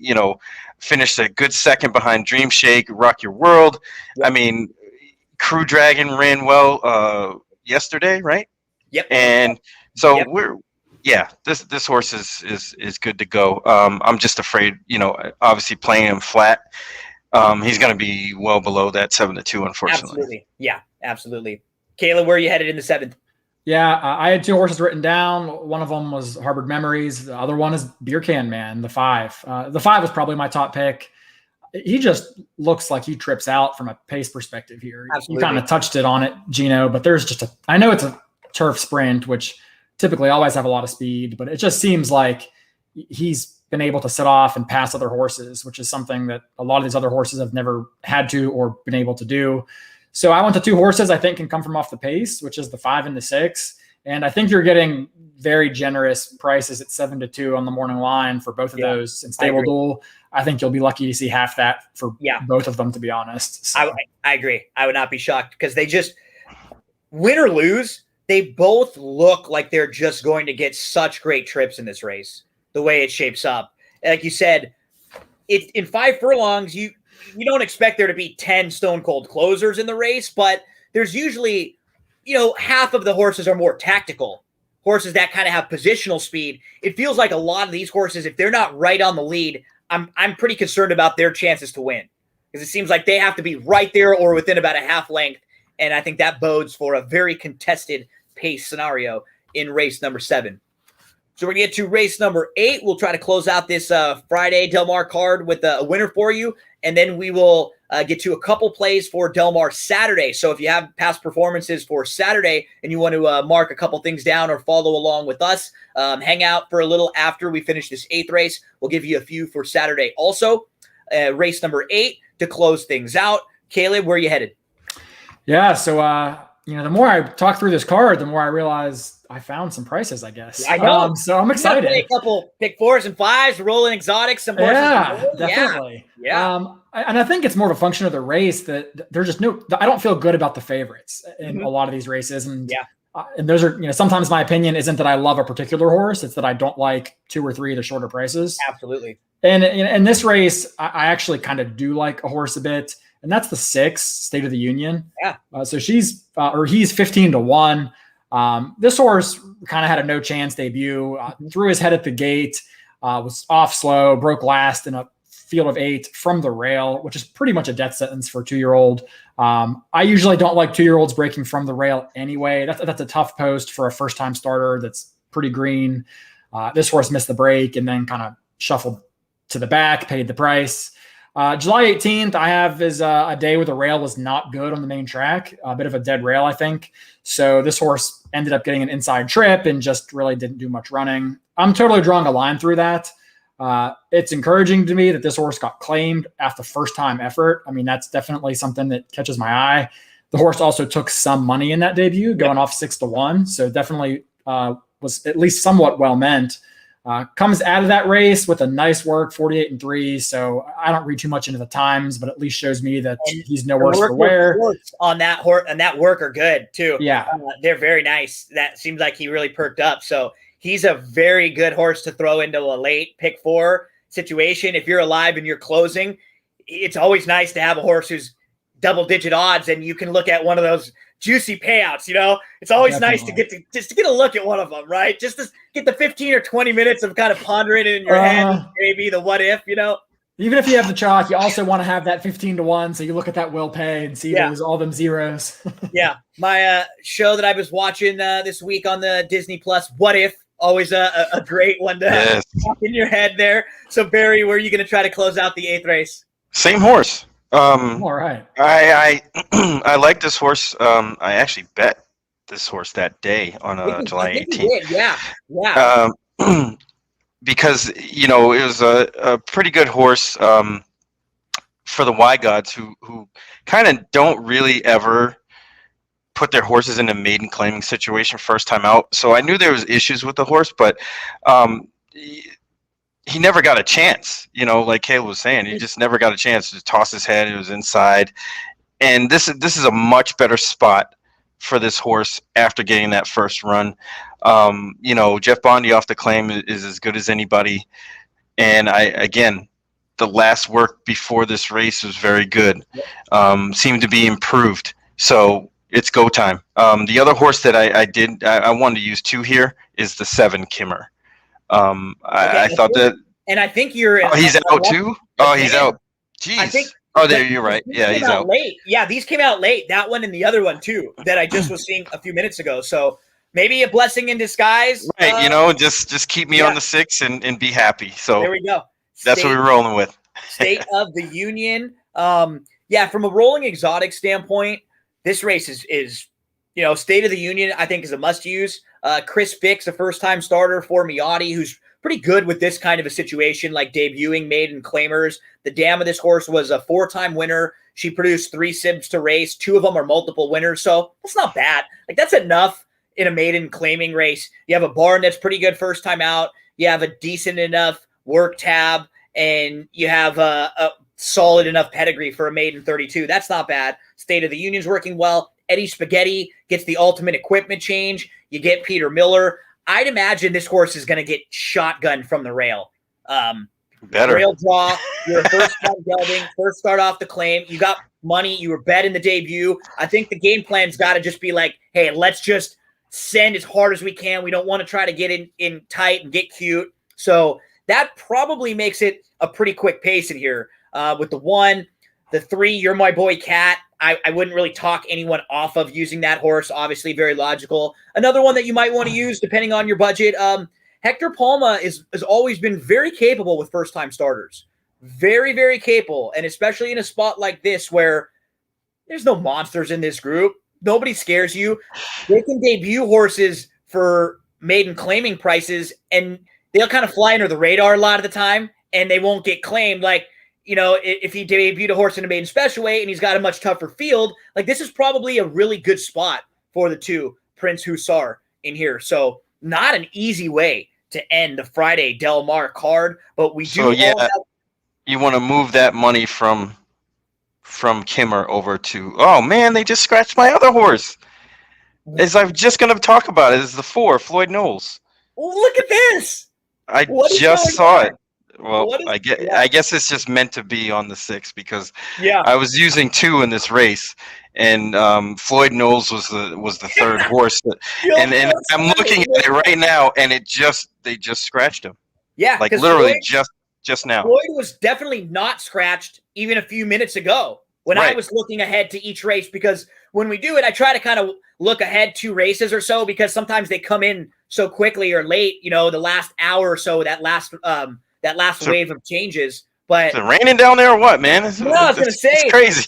Speaker 3: finished a good second behind Dream Shake, Rock Your World. Yep. I mean, Crew Dragon ran well yesterday, right?
Speaker 1: Yep.
Speaker 3: And so this horse is good to go. I'm just afraid, obviously playing him flat, he's going to be well below that 7-2, unfortunately.
Speaker 1: Absolutely. Yeah, absolutely. Kayla, where are you headed in the 7th?
Speaker 2: Yeah, I had 2 horses written down. One of them was Harbor Memories. The other one is Beer Can Man, the 5. The 5 was probably my top pick. He just looks like he trips out from a pace perspective here. Absolutely. You kind of touched it on it, Gino, but there's just I know it's a turf sprint, which typically always have a lot of speed, but it just seems like he's been able to sit off and pass other horses, which is something that a lot of these other horses have never had to or been able to do. So I went to 2 horses I think can come from off the pace, which is the 5 and the 6. And I think you're getting very generous prices at 7-2 on the morning line for both of those. In StableDuel, I think you'll be lucky to see half that for both of them, to be honest. So.
Speaker 1: I agree. I would not be shocked because they just win or lose. They both look like they're just going to get such great trips in this race, the way it shapes up. Like you said, in 5 furlongs, you don't expect there to be 10 stone cold closers in the race, but there's usually, half of the horses are more tactical, horses that kind of have positional speed. It feels like a lot of these horses, if they're not right on the lead, I'm pretty concerned about their chances to win because it seems like they have to be right there or within about a half length. And I think that bodes for a very contested pace scenario in race number 7. So we're going to get to race number 8. We'll try to close out this Friday Del Mar card with a winner for you. And then we will get to a couple plays for Del Mar Saturday. So if you have past performances for Saturday and you want to mark a couple things down or follow along with us, hang out for a little after we finish this 8th race. We'll give you a few for Saturday. Also, race number 8 to close things out. Caleb, where are you headed?
Speaker 2: Yeah, so the more I talk through this card, the more I realize I found some prices, I guess.
Speaker 1: I know.
Speaker 2: So I'm excited.
Speaker 1: A couple pick 4s and 5s, rolling exotics, some horses.
Speaker 2: Yeah, definitely.
Speaker 1: Yeah.
Speaker 2: And I think it's more of a function of the race that there's just I don't feel good about the favorites in a lot of these races. And and those are, sometimes my opinion isn't that I love a particular horse. It's that I don't like 2 or 3 of the shorter prices.
Speaker 1: Absolutely.
Speaker 2: And in this race, I actually kind of do like a horse a bit. And that's the 6, State of the Union.
Speaker 1: Yeah.
Speaker 2: So he's 15-1. This horse kind of had a no chance debut, threw his head at the gate, was off slow, broke last in a field of 8 from the rail, which is pretty much a death sentence for a 2-year-old. I usually don't like 2-year-olds breaking from the rail anyway. That's a tough post for a first-time starter that's pretty green. This horse missed the break and then kind of shuffled to the back, paid the price. July 18th, I have is a day where the rail was not good on the main track, a bit of a dead rail, I think. So this horse ended up getting an inside trip and just really didn't do much running. I'm totally drawing a line through that. It's encouraging to me that this horse got claimed after first-time effort. I mean, that's definitely something that catches my eye. The horse also took some money in that debut, going off 6-1. So definitely was at least somewhat well-meant. Comes out of that race with a nice work, 48-3. So I don't read too much into the times, but at least shows me that he's no worse for wear.
Speaker 1: On that horse and that work are good too.
Speaker 2: Yeah,
Speaker 1: they're very nice. That seems like he really perked up. So he's a very good horse to throw into a late pick 4 situation. If you're alive and you're closing, it's always nice to have a horse who's double-digit odds, and you can look at one of those juicy payouts. It's always nice to get a look at one of them, right? Just to get the 15 or 20 minutes of kind of pondering it in your head, maybe the what if,
Speaker 2: Even if you have the chalk, you also want to have that 15-1, so you look at that will pay and see all them zeros.
Speaker 1: Yeah, my show that I was watching this week on the Disney Plus, What If, always a great one to pop in your head there. So Barry, where are you going to try to close out the 8th race?
Speaker 3: Same horse.
Speaker 2: All right.
Speaker 3: I like this horse. I actually bet this horse that day on July 18th.
Speaker 1: Yeah.
Speaker 3: Because it was a pretty good horse for the Y gods who kind of don't really ever put their horses in a maiden claiming situation first time out. So I knew there was issues with the horse, but he never got a chance, like Caleb was saying. He just never got a chance to toss his head. It was inside. And this is a much better spot for this horse after getting that first run. Jeff Bondi off the claim is as good as anybody. And the last work before this race was very good. Seemed to be improved. So it's go time. The other horse that I wanted to use 2 here is the 7 Kimmer. I thought that,
Speaker 1: and I think you're.
Speaker 3: He's out too. Oh, he's out. Jeez. There you're right. Yeah, he's out
Speaker 1: late. Yeah, these came out late. That one and the other one too, that I just was seeing a few minutes ago. So maybe a blessing in disguise.
Speaker 3: Right. Just keep me on the 6 and be happy. So
Speaker 1: there we go.
Speaker 3: That's what we're rolling with.
Speaker 1: State of the Union. From a rolling exotic standpoint, this race is State of the Union, I think, is a must-use. Chris Fix, a first-time starter for Miotti, who's pretty good with this kind of a situation, like debuting maiden claimers. The dam of this horse was a 4-time winner. She produced 3 sibs to race. 2 of them are multiple winners, so that's not bad. Like, that's enough in a maiden claiming race. You have a barn that's pretty good first time out. You have a decent enough work tab, and you have a solid enough pedigree for a maiden 32. That's not bad. State of the Union's working well. Eddie Spaghetti gets the ultimate equipment change. You get Peter Miller. I'd imagine this horse is going to get shotgun from the rail.
Speaker 3: Better.
Speaker 1: Rail draw. You're a first time gelding. First start off the claim. You got money. You were bet in the debut. I think the game plan's got to just be like, hey, let's just send as hard as we can. We don't want to try to get in tight and get cute. So that probably makes it a pretty quick pace in here. With the 1, the 3, You're My Boy Cat. I wouldn't really talk anyone off of using that horse. Obviously, very logical. Another one that you might want to use, depending on your budget. Hector Palma has always been very capable with first-time starters. Very, very capable, and especially in a spot like this where there's no monsters in this group. Nobody scares you. They can debut horses for maiden claiming prices, and they'll kind of fly under the radar a lot of the time, and they won't get claimed. Like, you know, if he debuted a horse in a maiden special weight and he's got a much tougher field, like this is probably a really good spot for the 2 Prince Hussar in here. So not an easy way to end the Friday Del Mar card, but we do.
Speaker 3: So yeah, you want to move that money from Kimmer over to, oh man, they just scratched my other horse. As I'm just going to talk about it, is the 4 Floyd Knowles.
Speaker 1: Look at this.
Speaker 3: I just saw it. Well, I guess it's just meant to be on the 6 because I was using 2 in this race, and Floyd Knowles was the 3rd horse, and I'm looking at it right now, and they just scratched him.
Speaker 1: Yeah,
Speaker 3: like literally just now.
Speaker 1: Floyd was definitely not scratched even a few minutes ago when I was looking ahead to each race, because when we do it, I try to kind of look ahead 2 races or so, because sometimes they come in so quickly or late. You know, the last hour or so, that last wave of changes. But
Speaker 3: is it raining down there or what, man?
Speaker 1: I was going to say,
Speaker 3: it's crazy.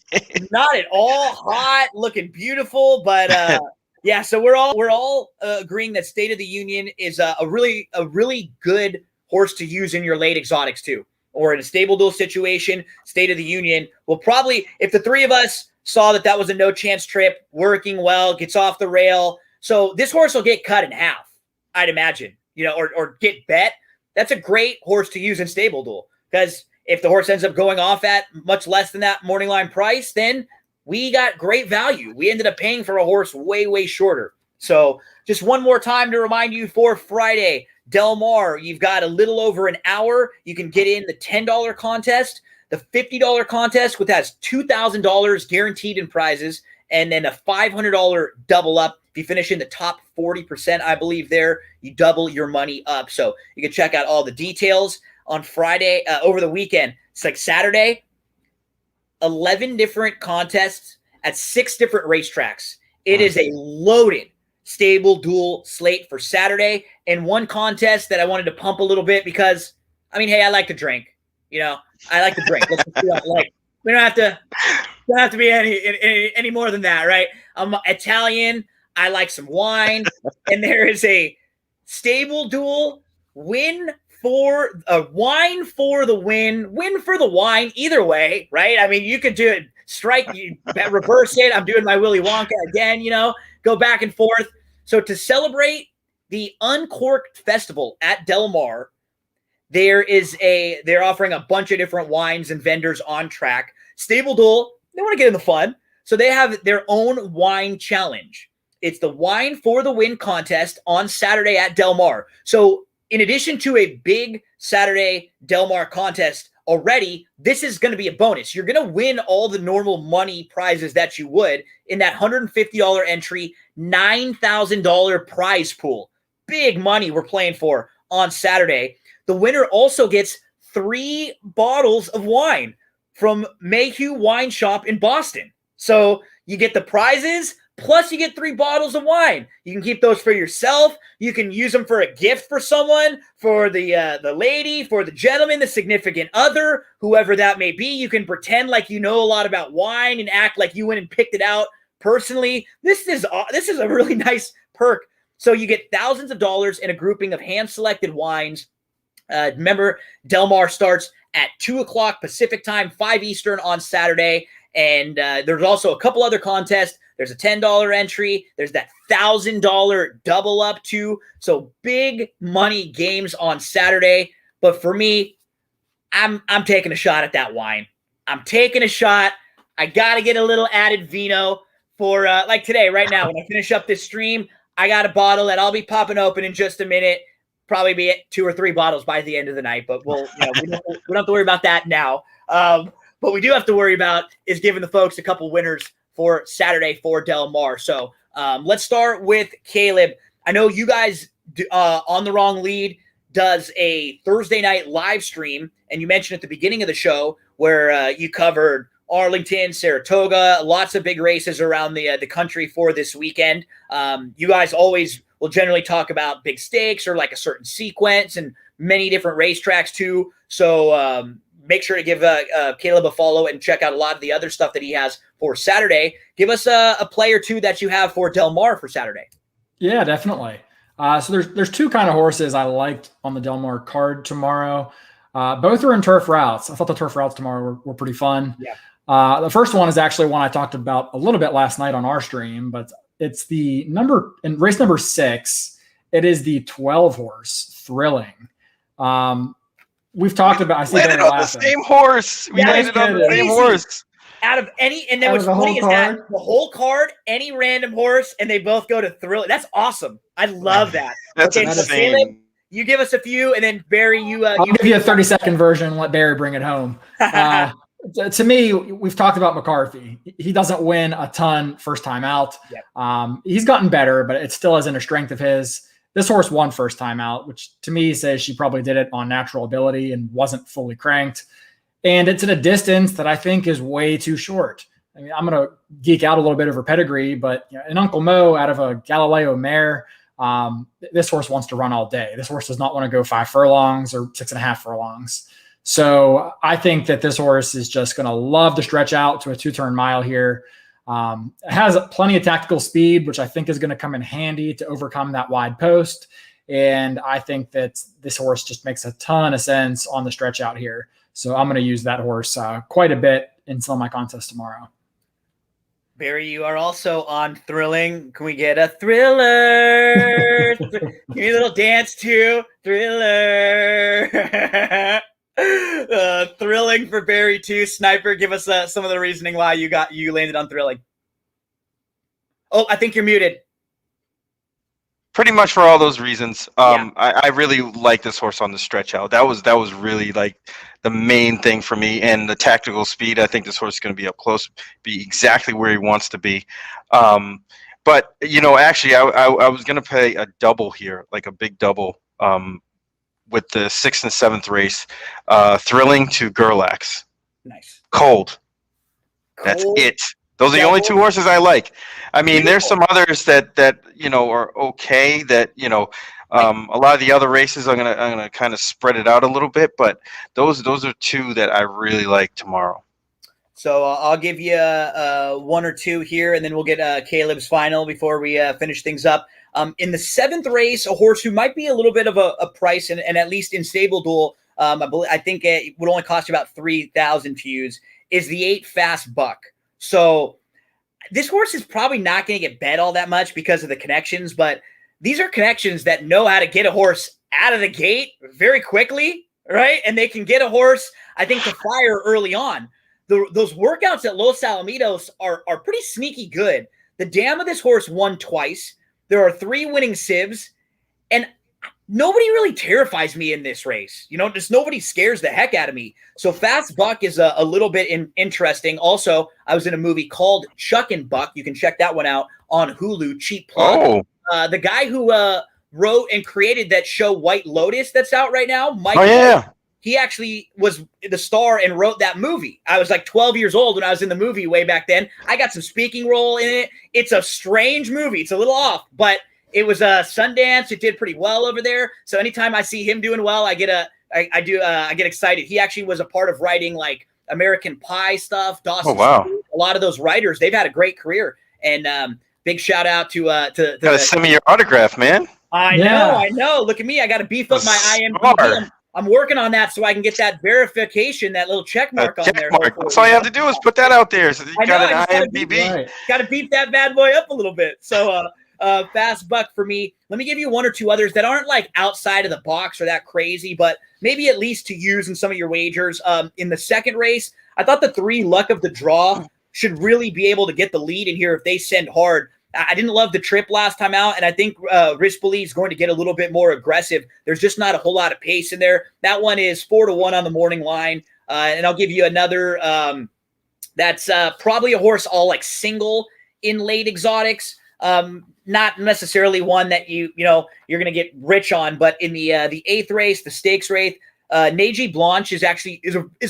Speaker 1: Not at all hot, looking beautiful, but yeah. So we're all agreeing that State of the Union is a really good horse to use in your late exotics too, or in a StableDuel situation. State of the Union will probably, if the 3 of us saw that was a no chance trip, working well, gets off the rail. So this horse will get cut in half, I'd imagine, you know, or get bet. That's a great horse to use in StableDuel, because if the horse ends up going off at much less than that morning line price, then we got great value. We ended up paying for a horse way, way shorter. So just one more time to remind you, for Friday, Del Mar, you've got a little over an hour. You can get in the $10 contest, the $50 contest, which has $2,000 guaranteed in prizes, and then a $500 double up. If you finish in the top 40%, I believe there, you double your money up. So you can check out all the details on Friday, over the weekend. It's like Saturday, 11 different contests at 6 different racetracks. It is a loaded StableDuel slate for Saturday, and one contest that I wanted to pump a little bit because, I mean, hey, I like to drink. You know, I like to drink. Let's just be like, we don't have to be any more than that, right? I'm Italian. I like some wine, and there is a StableDuel win for a wine for the win for the wine. Either way, right? I mean, you could do it strike, you reverse it. I'm doing my Willy Wonka again. You know, go back and forth. So to celebrate the Uncorked Festival at Del Mar, they're offering a bunch of different wines and vendors on track. StableDuel, they want to get in the fun, so they have their own wine challenge. It's the Wine for the Win contest on Saturday at Del Mar. So in addition to a big Saturday Del Mar contest already, this is going to be a bonus. You're going to win all the normal money prizes that you would in that $150 entry, $9,000 prize pool. Big money we're playing for on Saturday. The winner also gets 3 bottles of wine from Mayhew Wine Shop in Boston. So you get the prizes, plus you get 3 bottles of wine. You can keep those for yourself. You can use them for a gift for someone, for the lady, for the gentleman, the significant other, whoever that may be. You can pretend like you know a lot about wine and act like you went and picked it out personally. This is a really nice perk. So you get thousands of dollars in a grouping of hand-selected wines. Remember, Del Mar starts at 2 o'clock Pacific time, 5 Eastern on Saturday. And there's also a couple other contests. There's a $10 entry. There's that $1,000 double up too. So big money games on Saturday. But for me, I'm taking a shot at that wine. I'm taking a shot. I got to get a little added vino for like today, right now, when I finish up this stream. I got a bottle that I'll be popping open in just a minute. Probably be at 2 or 3 bottles by the end of the night, but we don't have to worry about that now. But we do have to worry about is giving the folks a couple winners for Saturday for Del Mar. So let's start with Caleb. I know you guys on the wrong lead does a Thursday night live stream, and you mentioned at the beginning of the show where you covered Arlington, Saratoga, lots of big races around the country for this weekend. You guys always will generally talk about big stakes or like a certain sequence and many different racetracks too. So make sure to give Caleb a follow and check out a lot of the other stuff that he has for Saturday. Give us a play or two that you have for Del Mar for Saturday.
Speaker 2: Yeah, definitely. So there's 2 kind of horses I liked on the Del Mar card tomorrow. Both are in turf routes. I thought the turf routes tomorrow were pretty fun.
Speaker 1: Yeah.
Speaker 2: The first one is actually one I talked about a little bit last night on our stream, but it's the race number 6. It is the 12 horse Thrilling. We've talked about. I see
Speaker 3: landed on the same horse. We landed on the same horse.
Speaker 1: Out of any, and then what's funny is that the whole card, any random horse, and they both go to Thrilling. That's awesome. I love that.
Speaker 3: That's
Speaker 1: okay,
Speaker 3: insane.
Speaker 1: So Caleb, you give us a few, and then Barry,
Speaker 2: I'll give you a 30-second version and let Barry bring it home. To me, we've talked about McCarthy. He doesn't win a ton first time out.
Speaker 1: Yep.
Speaker 2: He's gotten better, but it still isn't a strength of his. This horse won first time out, which to me says she probably did it on natural ability and wasn't fully cranked. And it's at a distance that I think is way too short. I mean, I'm going to geek out a little bit over pedigree, but an Uncle Mo out of a Galileo mare, this horse wants to run all day. This horse does not want to go 5 furlongs or 6.5 furlongs. So I think that this horse is just going to love to stretch out to a 2-turn mile here. It has plenty of tactical speed, which I think is going to come in handy to overcome that wide post. And I think that this horse just makes a ton of sense on the stretch out here. So I'm going to use that horse quite a bit in some of my contests tomorrow.
Speaker 1: Barry, you are also on Thrilling. Can we get a Thriller? Give me a little dance too. Thriller. Thrilling for Barry too. Sniper, give us some of the reasoning why you landed on Thrilling. Oh, I think you're muted.
Speaker 3: Pretty much for all those reasons. I really like this horse on the stretch out. That was really like the main thing for me, and the tactical speed. I think this horse is going to be up close, be exactly where he wants to be. But actually, I was going to play a double here, like a big double, with the 6th and 7th race, Thrilling to Gerlax.
Speaker 1: Nice.
Speaker 3: Cold. That's it. Those are the only 2 horses I like. I mean,
Speaker 1: Beautiful.
Speaker 3: There's some others that are okay. That a lot of the other races I'm gonna kind of spread it out a little bit, but those are 2 that I really like tomorrow.
Speaker 1: So I'll give you 1 or 2 here, and then we'll get Caleb's final before we finish things up. In the 7th race, a horse who might be a little bit of a price, and at least in StableDuel, I think it would only cost you about 3,000 to use, is the 8 Fast Buck. So this horse is probably not going to get bet all that much because of the connections, but these are connections that know how to get a horse out of the gate very quickly, right? And they can get a horse, I think, to fire early on. Those workouts at Los Alamitos are pretty sneaky good. The dam of this horse won twice. There are 3 winning sibs, and nobody really terrifies me in this race. Just nobody scares the heck out of me. So Fast Buck is a little bit interesting. Also, I was in a movie called Chuck and Buck. You can check that one out on Hulu. Cheap plug.
Speaker 3: Oh.
Speaker 1: The guy who wrote and created that show White Lotus that's out right now, Mike.
Speaker 3: Oh, yeah.
Speaker 1: He actually was the star and wrote that movie. I was like 12 years old when I was in the movie way back then. I got some speaking role in it. It's a strange movie. It's a little off, but it was a Sundance. It did pretty well over there. So anytime I see him doing well, I get excited. He actually was a part of writing like American Pie stuff. Dawson.
Speaker 3: Oh, wow.
Speaker 1: Street. A lot of those writers, they've had a great career. And big shout out to
Speaker 3: gotta send me your autograph, man.
Speaker 1: I know. Look at me. I got to beef up my IMDb. I'm working on that so I can get that verification, that little check mark on there.
Speaker 3: That's all you have to do is put that out there. So you got an IMDb.
Speaker 1: Got to beef that bad boy up a little bit. So fast buck for me. Let me give you one or two others that aren't like outside of the box or that crazy, but maybe at least to use in some of your wagers. In the second race, I thought the 3 Luck of the Draw should really be able to get the lead in here if they send hard. I didn't love the trip last time out, and I think Rispoli is going to get a little bit more aggressive. There's just not a whole lot of pace in there. That one is 4-1 on the morning line, and I'll give you another that's probably a horse all like single in late exotics. Not necessarily one that you're going to get rich on, but in the 8th race, the stakes race, Neji Blanche is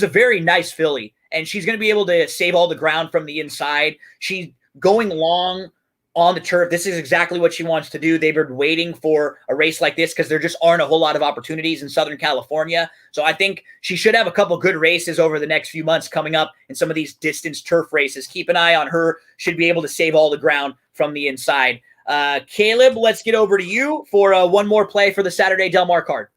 Speaker 1: a very nice filly, and she's going to be able to save all the ground from the inside. She's going long on the turf. This is exactly what she wants to do. They've been waiting for a race like this because there just aren't a whole lot of opportunities in Southern California. So I think she should have a couple good races over the next few months coming up in some of these distance turf races. Keep an eye on her. Should be able to save all the ground from the inside. Caleb, let's get over to you for one more play for the Saturday Del Mar card.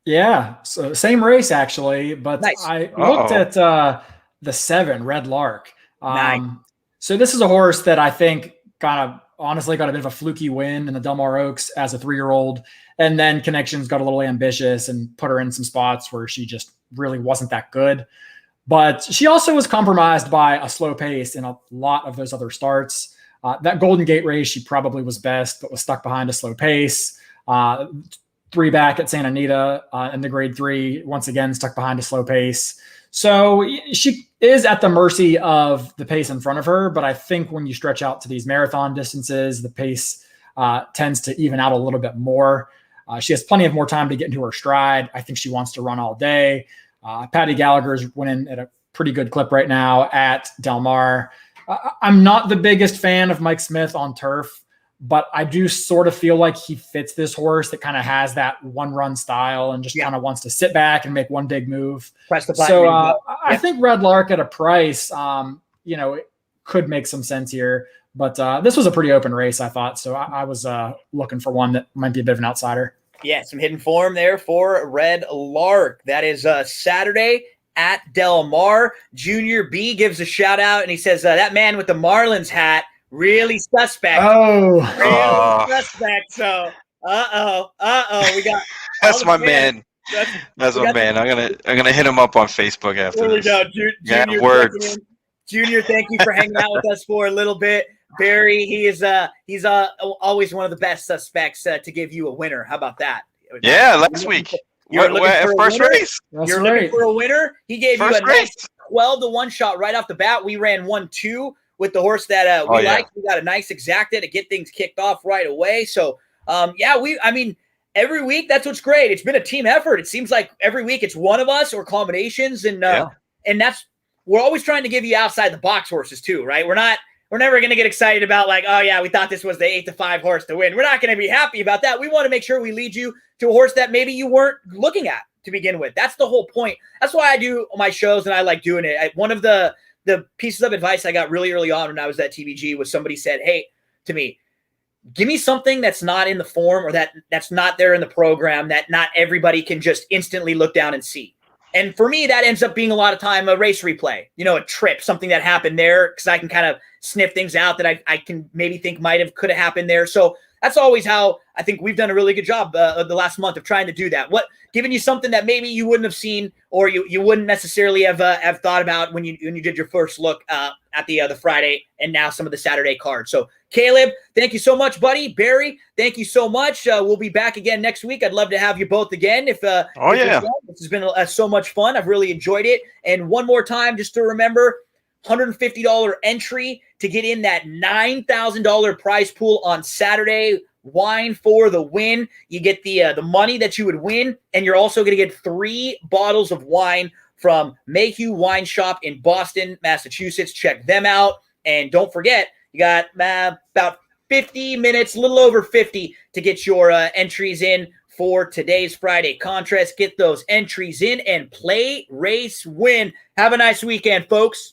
Speaker 2: Yeah, so same race actually, but nice. I looked at the 7 Red Lark.
Speaker 1: Nice.
Speaker 2: So this is a horse that I think honestly got a bit of a fluky win in the Del Mar Oaks as a 3-year-old, and then Connections got a little ambitious and put her in some spots where she just really wasn't that good. But she also was compromised by a slow pace in a lot of those other starts. That Golden Gate race, she probably was best, but was stuck behind a slow pace. 3 back at Santa Anita in the grade 3, once again, stuck behind a slow pace. So she is at the mercy of the pace in front of her, but I think when you stretch out to these marathon distances, the pace tends to even out a little bit more. She has plenty of more time to get into her stride. I think she wants to run all day. Patty Gallagher's winning at a pretty good clip right now at Del Mar. I'm not the biggest fan of Mike Smith on turf, but I do sort of feel like he fits this horse that kind of has that one-run style and just kind of wants to sit back and make one big move. I think Red Lark at a price, it could make some sense here. But this was a pretty open race, I thought. So I was looking for one that might be a bit of an outsider.
Speaker 1: Yeah, some hidden form there for Red Lark. That is Saturday at Del Mar. Junior B gives a shout out, and he says, that man with the Marlins hat, really suspect.
Speaker 2: Really
Speaker 1: suspect. So, we got.
Speaker 3: That's my man. That's my man. I'm gonna hit him up on Facebook after this.
Speaker 1: There we go. Junior,
Speaker 3: words.
Speaker 1: Junior, thank you for hanging out with us for a little bit. Barry, he's always one of the best suspects to give you a winner. How about that?
Speaker 3: Yeah, last week. You're looking for first race.
Speaker 1: You're looking for a winner. He gave you a nice 12-1 shot right off the bat. We ran 1-2 with the horse that we liked. We got a nice exacta to get things kicked off right away. So, every week, that's what's great. It's been a team effort. It seems like every week it's one of us or combinations. And we're always trying to give you outside the box horses too, right? We're never going to get excited about like, oh yeah, we thought this was the 8-5 horse to win. We're not going to be happy about that. We want to make sure we lead you to a horse that maybe you weren't looking at to begin with. That's the whole point. That's why I do my shows and I like doing it. One of the pieces of advice I got really early on when I was at TVG was somebody said, hey, to me, give me something that's not in the form or that's not there in the program that not everybody can just instantly look down and see. And for me, that ends up being a lot of time a race replay, a trip, something that happened there because I can kind of sniff things out that I can maybe think could have happened there. So that's always how I think we've done a really good job of the last month of trying to do that. Giving you something that maybe you wouldn't have seen or you wouldn't necessarily have thought about when you did your first look at the Friday and now some of the Saturday cards. So Caleb, thank you so much, buddy. Barry, thank you so much. We'll be back again next week. I'd love to have you both again. This has been so much fun. I've really enjoyed it. And one more time, just to remember, $150 entry to get in that $9,000 prize pool on Saturday. Wine for the win. You get the money that you would win, and you're also going to get 3 bottles of wine from Mayhew Wine Shop in Boston, Massachusetts. Check them out. And don't forget, you got about 50 minutes, a little over 50, to get your entries in for today's Friday contest. Get those entries in and play, race, win. Have a nice weekend, folks.